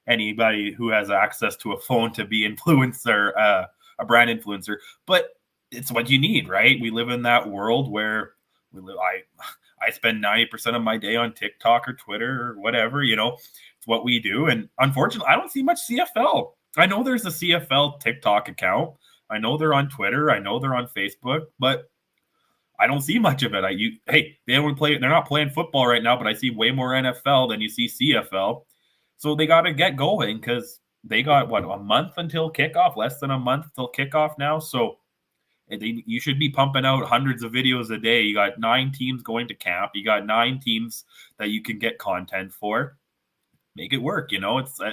anybody who has access to a phone to be influencer, a brand influencer. But it's what you need, right? We live in that world where we live. I spend 90% of my day on TikTok or Twitter or whatever. It's what we do. And unfortunately, I don't see much CFL. I know there's a CFL TikTok account. I know they're on Twitter. I know they're on Facebook, but I don't see much of it. They're not playing football right now, but I see way more NFL than you see CFL. So they got to get going because they got a month until kickoff, less than a month till kickoff now. So you should be pumping out hundreds of videos a day. You got 9 teams going to camp. You got 9 teams that you can get content for. Make it work.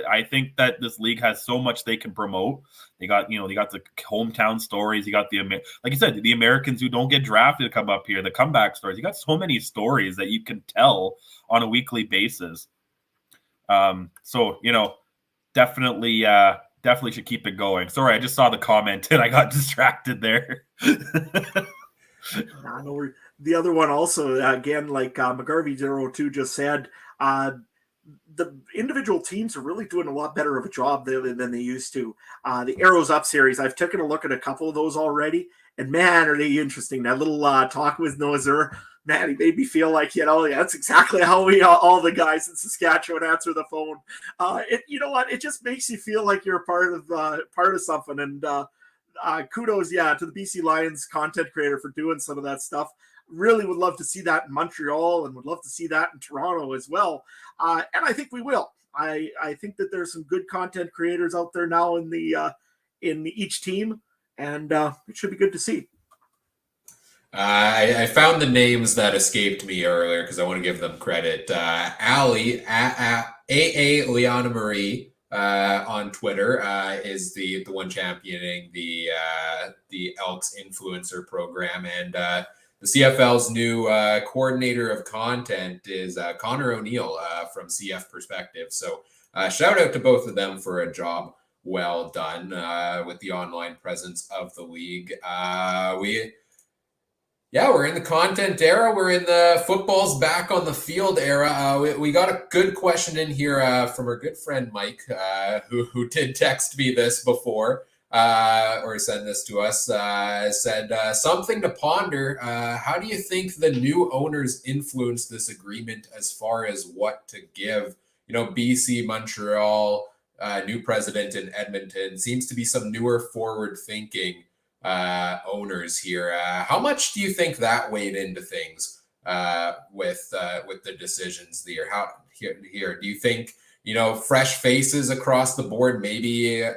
I think that this league has so much they can promote. They got the hometown stories. You got like you said, the Americans who don't get drafted come up here, the comeback stories. You got so many stories that you can tell on a weekly basis. So definitely should keep it going. Sorry, I just saw the comment and I got distracted there. The other one also, again, like McGarvey02 just said, the individual teams are really doing a lot better of a job than they used to. The Arrows Up series, I've taken a look at a couple of those already, and man, are they interesting. That little talk with Nozer, man, he made me feel like, that's exactly how we all the guys in Saskatchewan answer the phone. You know what? It just makes you feel like you're part of something. And kudos, to the BC Lions content creator for doing some of that stuff. Really would love to see that in Montreal and would love to see that in Toronto as well. And I think we will. I think that there's some good content creators out there now in each team, and it should be good to see. I found the names that escaped me earlier because I want to give them credit. Ali, A.A. Liana Marie on Twitter is the one championing the Elks influencer program, and the CFL's new coordinator of content is Connor O'Neill from CF Perspective. So shout out to both of them for a job well done with the online presence of the league. We're in the content era. We're in the football's back on the field era. We got a good question in here from our good friend Mike, who did text me this before. Or send this to us, said something to ponder. How do you think the new owners influence this agreement as far as what to give? BC, Montreal, new president in Edmonton, seems to be some newer forward thinking owners here. How much do you think that weighed into things with the decisions there? Here, do you think, fresh faces across the board, maybe,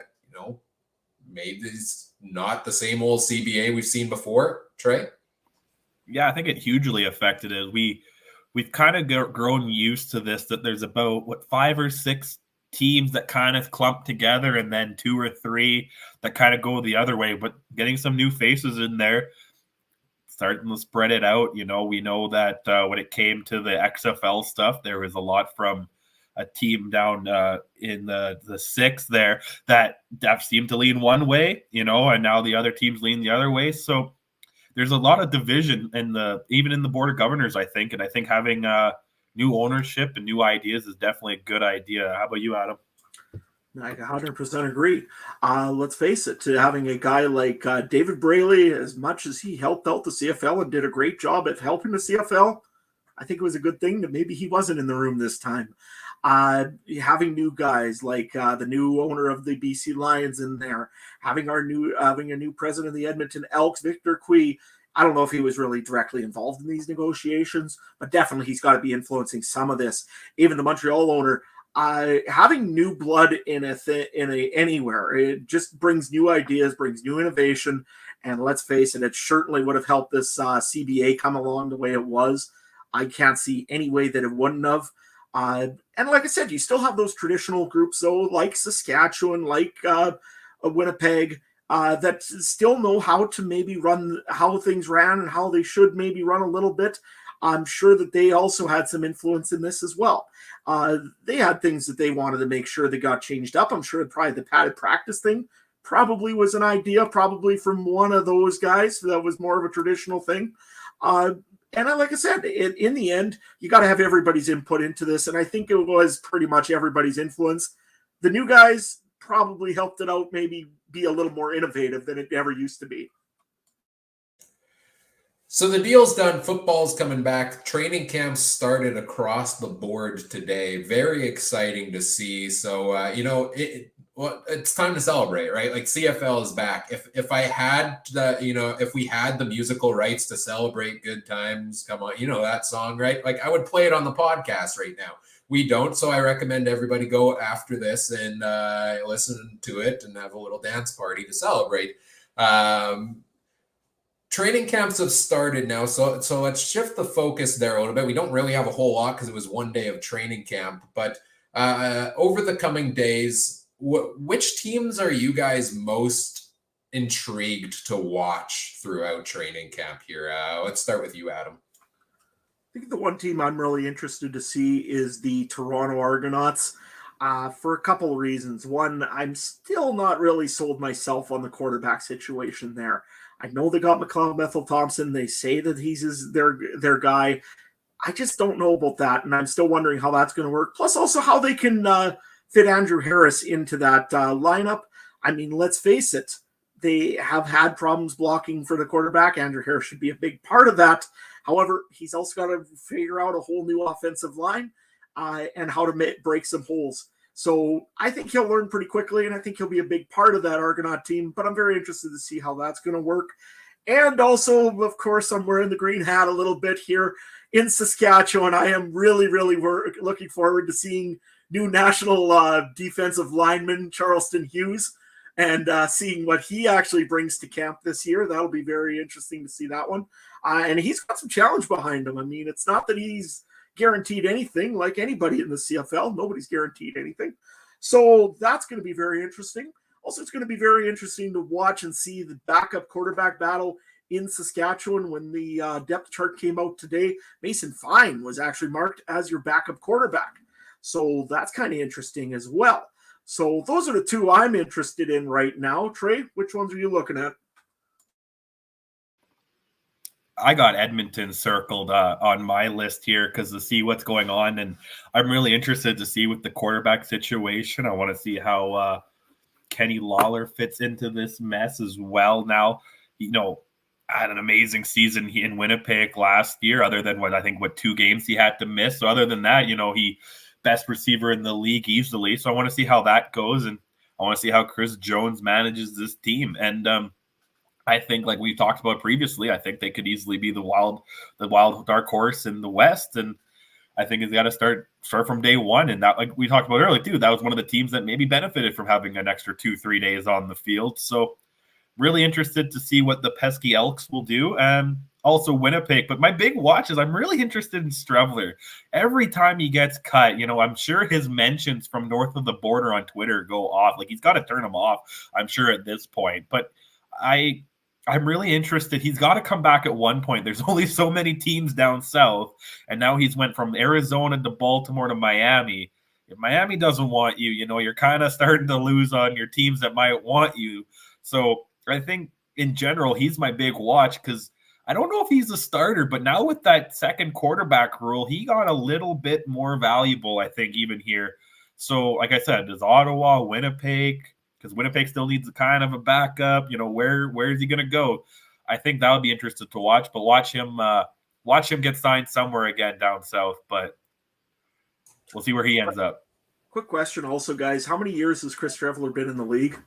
maybe it's not the same old CBA we've seen before, Trey? Yeah, I think it hugely affected it. We've kind of grown used to this, that there's about 5 or 6 teams that kind of clump together and then 2 or 3 that kind of go the other way. But getting some new faces in there, starting to spread it out. We know that when it came to the XFL stuff, there was a lot from a team down in the 6th there that seemed to lean one way, and now the other teams lean the other way. So there's a lot of division even in the board of governors, I think. And I think having new ownership and new ideas is definitely a good idea. How about you, Adam? I 100% agree. Let's face it, to having a guy like David Braley, as much as he helped out the CFL and did a great job at helping the CFL, I think it was a good thing that maybe he wasn't in the room this time. Having new guys like the new owner of the BC Lions in there, having a new president of the Edmonton Elks, Victor Cui. I don't know if he was really directly involved in these negotiations, but definitely he's got to be influencing some of this. Even the Montreal owner, having new blood anywhere, it just brings new ideas, brings new innovation. And let's face it, it certainly would have helped this CBA come along the way it was. I can't see any way that it wouldn't have. And like I said, you still have those traditional groups, though, like Saskatchewan, like Winnipeg, that still know how to maybe run how things ran and how they should maybe run a little bit. I'm sure that they also had some influence in this as well. They had things that they wanted to make sure they got changed up. I'm sure probably the padded practice thing probably was an idea, probably from one of those guys that was more of a traditional thing. And like I said, in the end, you got to have everybody's input into this. And I think it was pretty much everybody's influence. The new guys probably helped it out, maybe be a little more innovative than it ever used to be. So the deal's done. Football's coming back. Training camps started across the board today. Very exciting to see. So, it's time to celebrate, right? Like CFL is back. If I had if we had the musical rights to celebrate good times, come on, that song, right? Like I would play it on the podcast right now. We don't, so I recommend everybody go after this and listen to it and have a little dance party to celebrate. Training camps have started now, so let's shift the focus there a little bit. We don't really have a whole lot because it was one day of training camp, but over the coming days, which teams are you guys most intrigued to watch throughout training camp here? Let's start with you, Adam. I think the one team I'm really interested to see is the Toronto Argonauts for a couple of reasons. One, I'm still not really sold myself on the quarterback situation there. I know they got McLeod Bethel Thompson. They say that he's their guy. I just don't know about that, and I'm still wondering how that's going to work. Plus, also how they can fit Andrew Harris into that lineup. I mean, let's face it, they have had problems blocking for the quarterback. Andrew Harris should be a big part of that. However, he's also got to figure out a whole new offensive line and how to break some holes. So I think he'll learn pretty quickly, and I think he'll be a big part of that Argonaut team, but I'm very interested to see how that's going to work. And also, of course, I'm wearing the green hat a little bit here in Saskatchewan. I am really, really looking forward to seeing new national defensive lineman Charleston Hughes and seeing what he actually brings to camp this year. That'll be very interesting to see that one. And he's got some challenge behind him. I mean, it's not that he's guaranteed anything like anybody in the CFL. Nobody's guaranteed anything. So that's going to be very interesting. Also, it's going to be very interesting to watch and see the backup quarterback battle in Saskatchewan. When the depth chart came out today, Mason Fine was actually marked as your backup quarterback. So that's kind of interesting as well. So those are the two I'm interested in right now. Trey, which ones are you looking at? I got Edmonton circled on my list here because to see what's going on, and I'm really interested to see with the quarterback situation. I want to see how Kenny Lawler fits into this mess as well. Now, had an amazing season in Winnipeg last year, other than what 2 games he had to miss. So other than that, he best receiver in the league easily. So I want to see how that goes, and I want to see how Chris Jones manages this team. And I think, like we talked about previously, I think they could easily be the wild dark horse in the West. And I think it's got to start from day one. And that, like we talked about earlier, too, that was one of the teams that maybe benefited from having an extra 2-3 days on the field. So really interested to see what the pesky Elks will do. And also Winnipeg. But my big watch is I'm really interested in Strevler. Every time he gets cut, I'm sure his mentions from north of the border on Twitter go off. Like, he's got to turn them off, I'm sure, at this point. But I'm really interested. He's got to come back at one point. There's only so many teams down south, and now he's went from Arizona to Baltimore to Miami. If Miami doesn't want you, you're kind of starting to lose on your teams that might want you. So I think in general, he's my big watch because I don't know if he's a starter, but now with that second quarterback rule, he got a little bit more valuable, I think, even here. So like I said, does Ottawa, Winnipeg, because Winnipeg still needs a kind of a backup. Where is he going to go? I think that would be interesting to watch. But watch him watch him get signed somewhere again down south, but we'll see where he ends up. Quick question also, guys. How many years has Chris Trevler been in the league?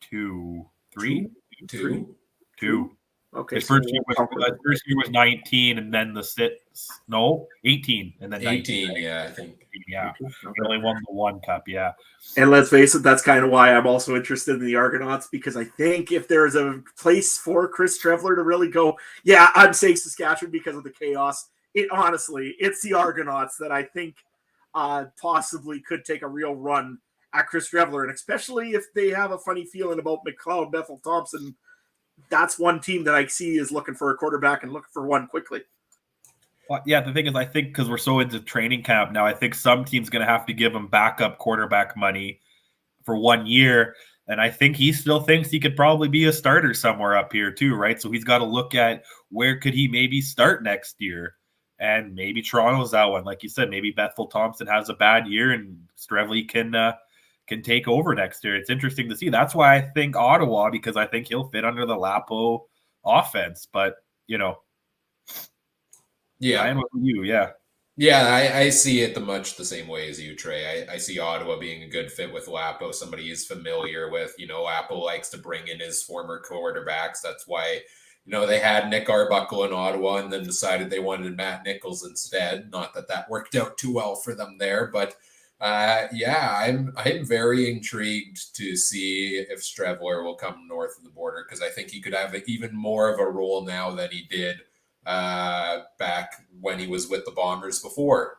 2, 3? Two. Okay. His first year was 19, and then 18, and then 18, 19. yeah, I think. Yeah. Okay. He only won the one cup, yeah. And let's face it, that's kind of why I'm also interested in the Argonauts, because I think if there's a place for Chris Trevler to really go, yeah, I'm saying Saskatchewan because of the chaos. It's the Argonauts that I think possibly could take a real run at Chris Trevler, and especially if they have a funny feeling about McLeod, Bethel Thompson. That's one team that I see is looking for a quarterback and looking for one quickly. Well, yeah, the thing is, I think because we're so into training camp now, I think some team's going to have to give him backup quarterback money for 1 year. And I think he still thinks he could probably be a starter somewhere up here too, right? So he's got to look at where could he maybe start next year. And maybe Toronto's that one. Like you said, maybe Bethel Thompson has a bad year and Strevely can take over next year. It's interesting to see. That's why I think Ottawa, because I think he'll fit under the Lapo offense. But, yeah. Ryan, what about you? Yeah. Yeah, I see it much the same way as you, Trey. I see Ottawa being a good fit with Lapo, somebody he's familiar with. Lapo likes to bring in his former quarterbacks. That's why, they had Nick Arbuckle in Ottawa and then decided they wanted Matt Nichols instead. Not that worked out too well for them there, but I'm very intrigued to see if Strevler will come north of the border, because I think he could have even more of a role now than he did back when he was with the Bombers before,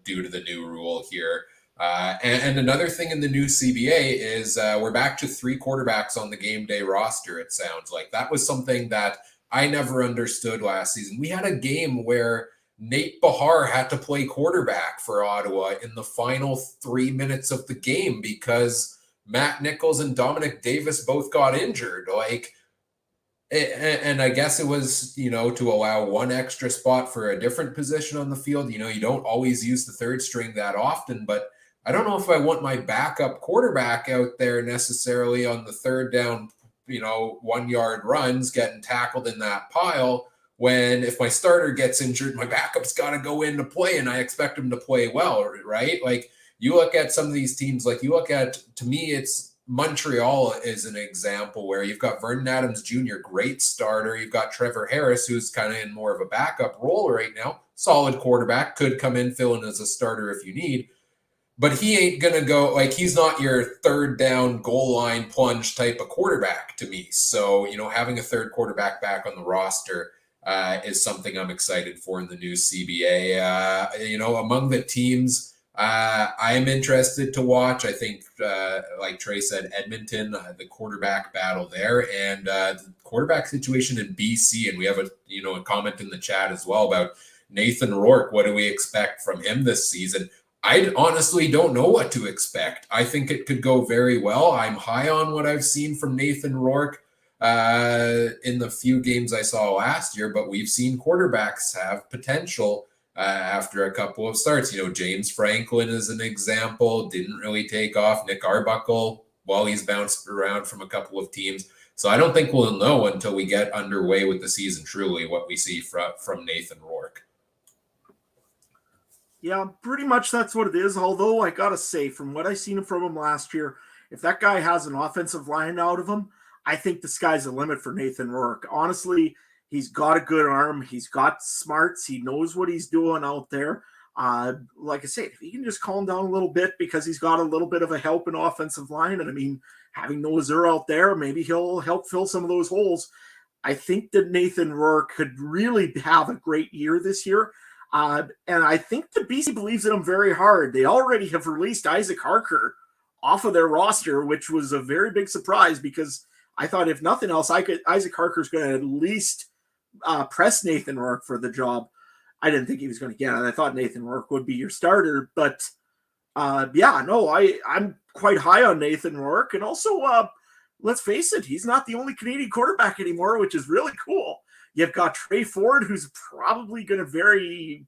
due to the new rule here. And another thing in the new CBA is we're back to 3 quarterbacks on the game day roster, it sounds like. That was something that I never understood last season. We had a game where Nate Bahar had to play quarterback for Ottawa in the final 3 minutes of the game because Matt Nichols and Dominic Davis both got injured. And I guess it was, to allow one extra spot for a different position on the field. You don't always use the third string that often, but I don't know if I want my backup quarterback out there necessarily on the third down, 1 yard runs, getting tackled in that pile, when if my starter gets injured, my backup's got to go in to play, and I expect him to play well, right? Like, you look at some of these teams, to me, it's Montreal is an example where you've got Vernon Adams Jr., great starter. You've got Trevor Harris, who's kind of in more of a backup role right now. Solid quarterback, could come in, fill in as a starter if you need. But he ain't going to go, he's not your third down goal line plunge type of quarterback to me. So, having a third quarterback back on the roster is something I'm excited for in the new CBA. Among the teams I am interested to watch, I think, like Trey said, Edmonton, the quarterback battle there, and the quarterback situation in BC. And we have a comment in the chat as well about Nathan Rourke. What do we expect from him this season? I honestly don't know what to expect. I think it could go very well. I'm high on what I've seen from Nathan Rourke in the few games I saw last year, but we've seen quarterbacks have potential after a couple of starts. James Franklin is an example, didn't really take off. Nick Arbuckle, he's bounced around from a couple of teams. So I don't think we'll know until we get underway with the season truly what we see from Nathan Rourke. Yeah, pretty much that's what it is. Although I got to say, from what I seen from him last year, if that guy has an offensive line out of him, I think the sky's the limit for Nathan Rourke. Honestly, he's got a good arm. He's got smarts. He knows what he's doing out there. Like I said, if he can just calm down a little bit because he's got a little bit of a help in offensive line. And having Noah Zur out there, maybe he'll help fill some of those holes. I think that Nathan Rourke could really have a great year this year. And I think the BC believes in him very hard. They already have released Isaac Harker off of their roster, which was a very big surprise because I thought, if nothing else, Isaac Harker's going to at least press Nathan Rourke for the job. I didn't think he was going to get it. I thought Nathan Rourke would be your starter, but I'm quite high on Nathan Rourke. And also, let's face it, he's not the only Canadian quarterback anymore, which is really cool. You've got Trey Ford, who's probably going to very,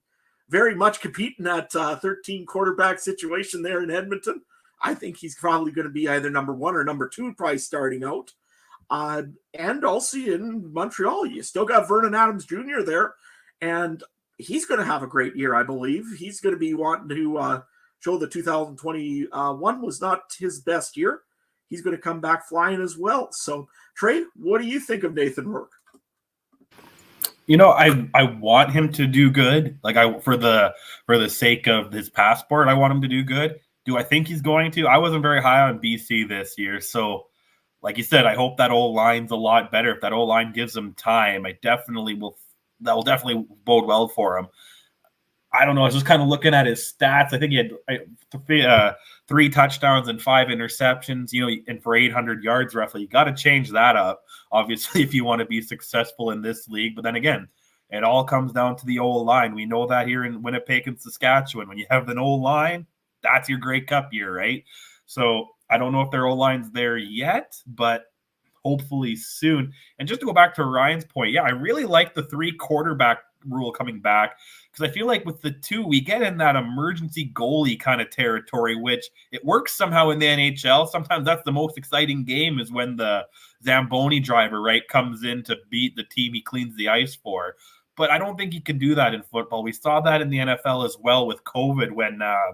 very much compete in that 13 quarterback situation there in Edmonton. I think he's probably going to be either number 1 or number 2, probably starting out. And also in Montreal, you still got Vernon Adams Jr. there, and he's going to have a great year, I believe. He's going to be wanting to show the 2021 was not his best year. He's going to come back flying as well. So, Trey, what do you think of Nathan Rourke? I want him to do good. Like for the sake of his passport, I want him to do good. Do I think he's going to? I wasn't very high on BC this year, so like you said, I hope that old line's a lot better. If that old line gives him time, that will definitely bode well for him. I don't know. I was just kind of looking at his stats. I think he had 3 touchdowns and 5 interceptions, and for 800 yards roughly. You got to change that up, obviously, if you want to be successful in this league. But then again, it all comes down to the old line. We know that here in Winnipeg and Saskatchewan, when you have an old line, that's your Grey Cup year, right? So I don't know if their old line's there yet, but hopefully soon. And just to go back to Ryan's point, I really like the 3 quarterback rule coming back, because I feel like with the 2, we get in that emergency goalie kind of territory, which it works somehow in the NHL. Sometimes that's the most exciting game, is when the Zamboni driver, right, comes in to beat the team he cleans the ice for. But I don't think you can do that in football. We saw that in the NFL as well with COVID when I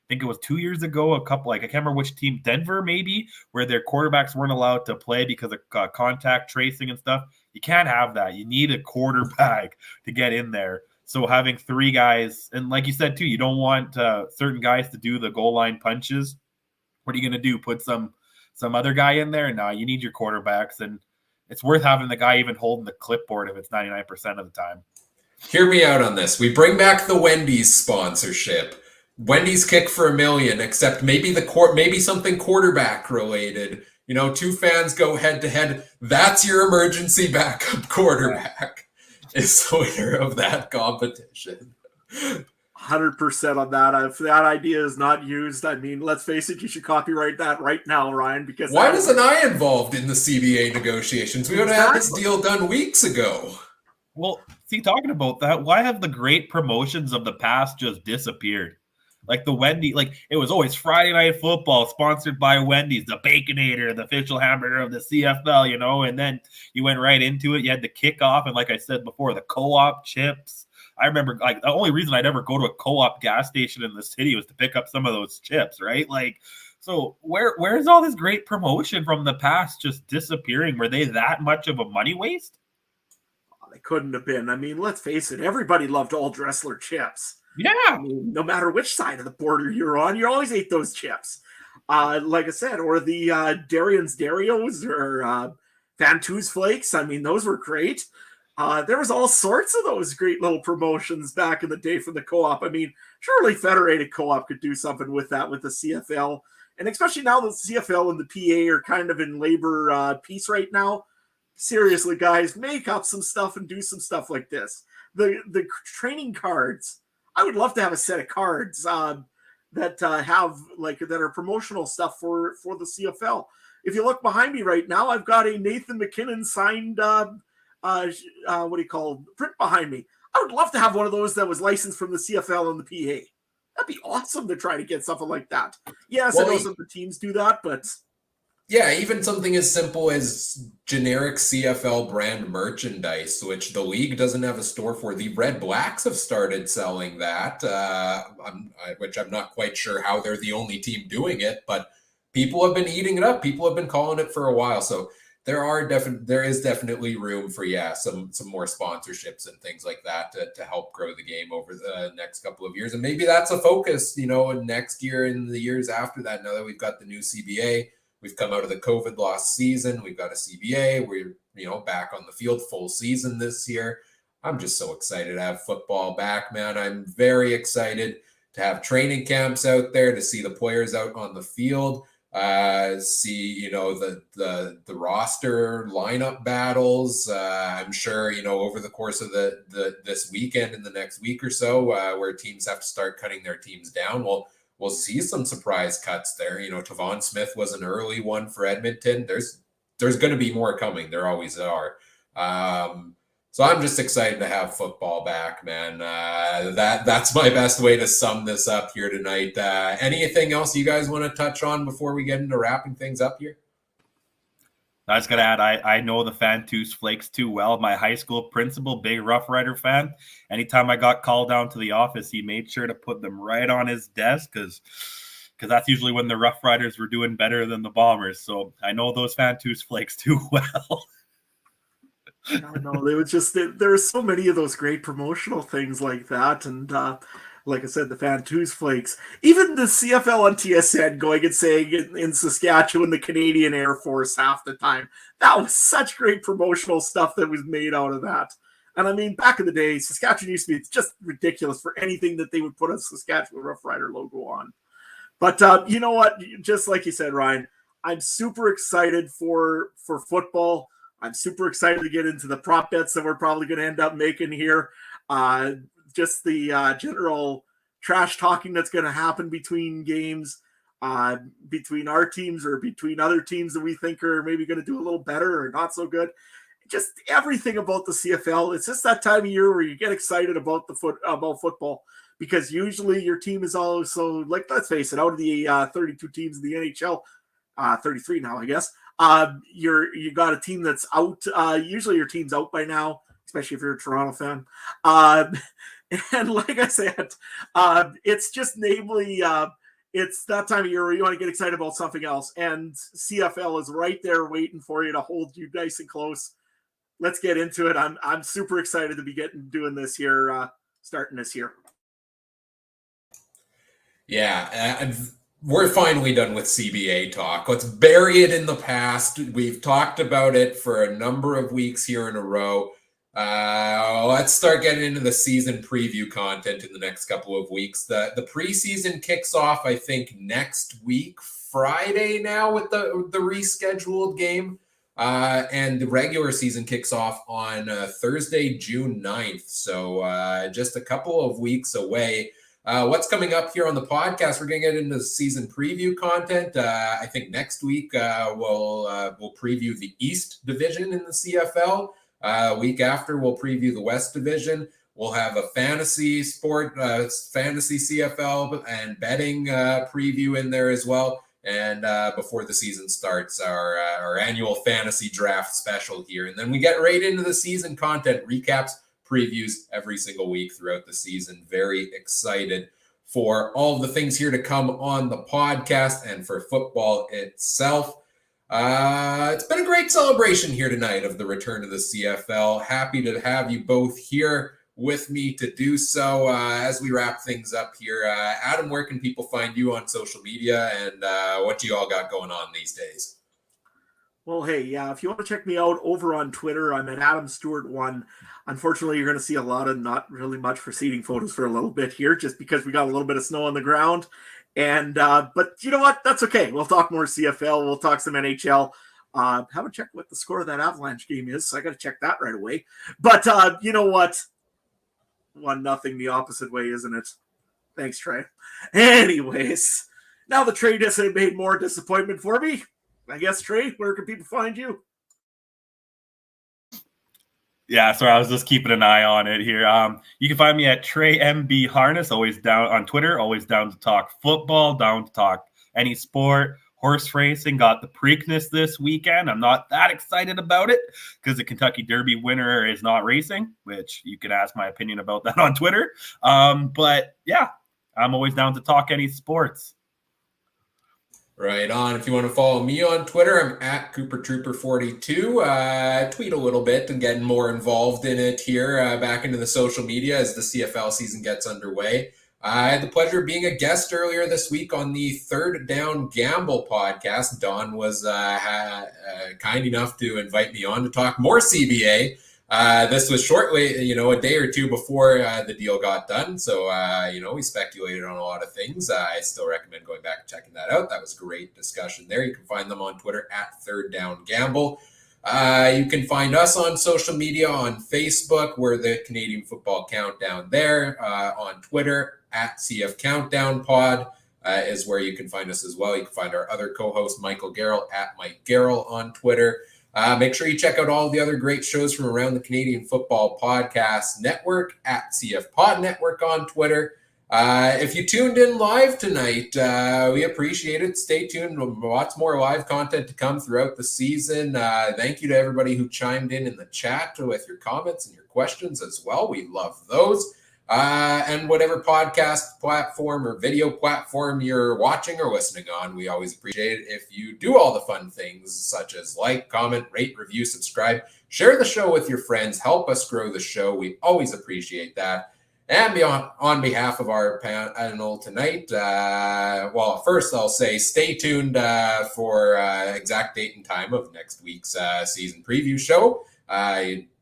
think it was 2 years ago, I can't remember which team, Denver maybe, where their quarterbacks weren't allowed to play because of contact tracing and stuff. You can't have that. You need a quarterback to get in there. So having 3 guys, and like you said too, you don't want certain guys to do the goal line punches. What are you going to do? Put some other guy in there? No, you need your quarterbacks, and it's worth having the guy even holding the clipboard if it's 99% of the time. Hear me out on this. We bring back the Wendy's sponsorship. Wendy's kick for $1 million, except maybe something quarterback related. 2 fans go head to head. That's your emergency backup quarterback. Is the winner of that competition. 100% on that. If that idea is not used, I mean, let's face it, you should copyright that right now, Ryan. Because why wasn't I involved in the CBA negotiations? We would have had this deal done weeks ago. Well, see, talking about that, why have the great promotions of the past just disappeared? Like the Wendy, it was always Friday Night Football sponsored by Wendy's, the Baconator, the official hamburger of the CFL, and then you went right into it. You had the kickoff, and like I said before, the co-op chips. I remember the only reason I'd ever go to a co-op gas station in the city was to pick up some of those chips, right? So where's all this great promotion from the past just disappearing? Were they that much of a money waste? They couldn't have been. I mean, let's face it, everybody loved Old Dressler chips. Yeah. I mean, no matter which side of the border you're on, you always ate those chips. Like I said, or the Darian's Darios or Fantu's Flakes. I mean, those were great. There was all sorts of those great little promotions back in the day from the co-op. I mean, surely Federated Co-op could do something with that with the CFL. And especially now that the CFL and the PA are kind of in labor peace right now. Seriously, guys, make up some stuff and do some stuff like this. The training cards. I would love to have a set of cards that are promotional stuff for the CFL. If you look behind me right now, I've got a Nathan McKinnon signed print behind me. I would love to have one of those that was licensed from the CFL and the PA. That'd be awesome to try to get something like that. Yes, I know some of the teams do that, but yeah, even something as simple as generic CFL brand merchandise, which the league doesn't have a store for. The Red Blacks have started selling that, which I'm not quite sure how they're the only team doing it, but people have been eating it up. People have been calling it for a while. So there is definitely room for some more sponsorships and things like that to help grow the game over the next couple of years. And maybe that's a focus, next year and the years after that. Now that we've got the new CBA, we've come out of the COVID lost season. We've got a CBA. We're, back on the field full season this year. I'm just so excited to have football back, man. I'm very excited to have training camps out there, to see the players out on the field, see, the roster lineup battles. I'm sure, over the course of this weekend and the next week or so, where teams have to start cutting their teams down. We'll see some surprise cuts there. Tavon Smith was an early one for Edmonton. There's going to be more coming. There always are. So I'm just excited to have football back, man. That's my best way to sum this up here tonight. Anything else you guys want to touch on before we get into wrapping things up here? I just got to add, I know the Fantus Flakes too well. My high school principal, big Rough Rider fan. Anytime I got called down to the office, he made sure to put them right on his desk because that's usually when the Rough Riders were doing better than the Bombers. So I know those Fantus Flakes too well. No, they was just there are so many of those great promotional things like that, and like I said, the Fantus Flakes, even the CFL on TSN going and saying in Saskatchewan, the Canadian Air Force half the time. That was such great promotional stuff that was made out of that. And I mean, back in the day, Saskatchewan used to be just ridiculous for anything that they would put a Saskatchewan Rough Rider logo on. But you know what? Just like you said, Ryan, I'm super excited for football. I'm super excited to get into the prop bets that we're probably going to end up making here. Just the general trash talking that's going to happen between games, between our teams or between other teams that we think are maybe going to do a little better or not so good. Just everything about the CFL. It's just that time of year where you get excited about about football, because usually your team is also, like, let's face it, out of the 32 teams in the NHL, 33 now, I guess. You got a team that's out. Usually your team's out by now, especially if you're a Toronto fan. And like I said, it's just namely, it's that time of year where you want to get excited about something else. And CFL is right there waiting for you to hold you nice and close. Let's get into it. I'm super excited to be doing this here, starting this year. Yeah, we're finally done with CBA talk. Let's bury it in the past. We've talked about it for a number of weeks here in a row. Let's start getting into the season preview content in the next couple of weeks. The preseason kicks off, I think, next week, Friday now, with the rescheduled game. And the regular season kicks off on Thursday, June 9th. So just a couple of weeks away. What's coming up here on the podcast? We're going to get into the season preview content. I think next week we'll preview the East Division in the CFL. Week after, we'll preview the West Division. We'll have a fantasy CFL and betting preview in there as well. And before the season starts, our annual fantasy draft special here. And then we get right into the season content, recaps, previews every single week throughout the season. Very excited for all of the things here to come on the podcast and for football itself. It's been a great celebration here tonight of the return of the CFL. Happy to have you both here with me to do so as we wrap things up here. Adam, where can people find you on social media, and what you all got going on these days? Well, hey, yeah, if you want to check me out over on Twitter, I'm at AdamStewart1. Unfortunately, you're going to see a lot of not really much preceding photos for a little bit here, just because we got a little bit of snow on the ground. And but you know what? That's okay. We'll talk more CFL. We'll talk some NHL. Haven't checked what the score of that Avalanche game is, so I got to check that right away. But you know what? 1-0 the opposite way, isn't it? Thanks, Trey. Anyways, now the trade has made more disappointment for me. I guess, Trey, where can people find you? Yeah, sorry, I was just keeping an eye on it here. You can find me at Trey MB Harness, always down on Twitter, always down to talk football, down to talk any sport. Horse racing got the Preakness this weekend. I'm not that excited about it because the Kentucky Derby winner is not racing, which you can ask my opinion about that on Twitter. But yeah, I'm always down to talk any sports. Right on. If you want to follow me on Twitter, I'm at CooperTrooper42. Tweet a little bit and getting more involved in it here, back into the social media as the CFL season gets underway. I had the pleasure of being a guest earlier this week on the Third Down Gamble podcast. Don was kind enough to invite me on to talk more CBA. This was shortly, a day or two before the deal got done. So, we speculated on a lot of things. I still recommend going back and checking that out. That was a great discussion there. You can find them on Twitter at Third Down Gamble. You can find us on social media on Facebook. We're the Canadian Football Countdown there. On Twitter at CF Countdown Pod is where you can find us as well. You can find our other co-host, Michael Garrell, at Mike Garrell on Twitter. Make sure you check out all the other great shows from around the Canadian Football Podcast Network at CF Pod Network on Twitter. If you tuned in live tonight, we appreciate it. Stay tuned. Lots more live content to come throughout the season. Thank you to everybody who chimed in the chat with your comments and your questions as well. We love those. And whatever podcast platform or video platform you're watching or listening on, we always appreciate it if you do all the fun things such as like, comment, rate, review, subscribe, share the show with your friends, help us grow the show. We always appreciate that. And on behalf of our panel tonight, well, first I'll say stay tuned for exact date and time of next week's season preview show.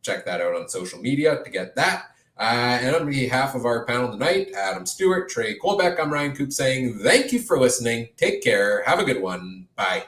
Check that out on social media to get that. And on behalf of our panel tonight, Adam Stewart, Trey Colbert, I'm Ryan Coop saying thank you for listening. Take care. Have a good one. Bye.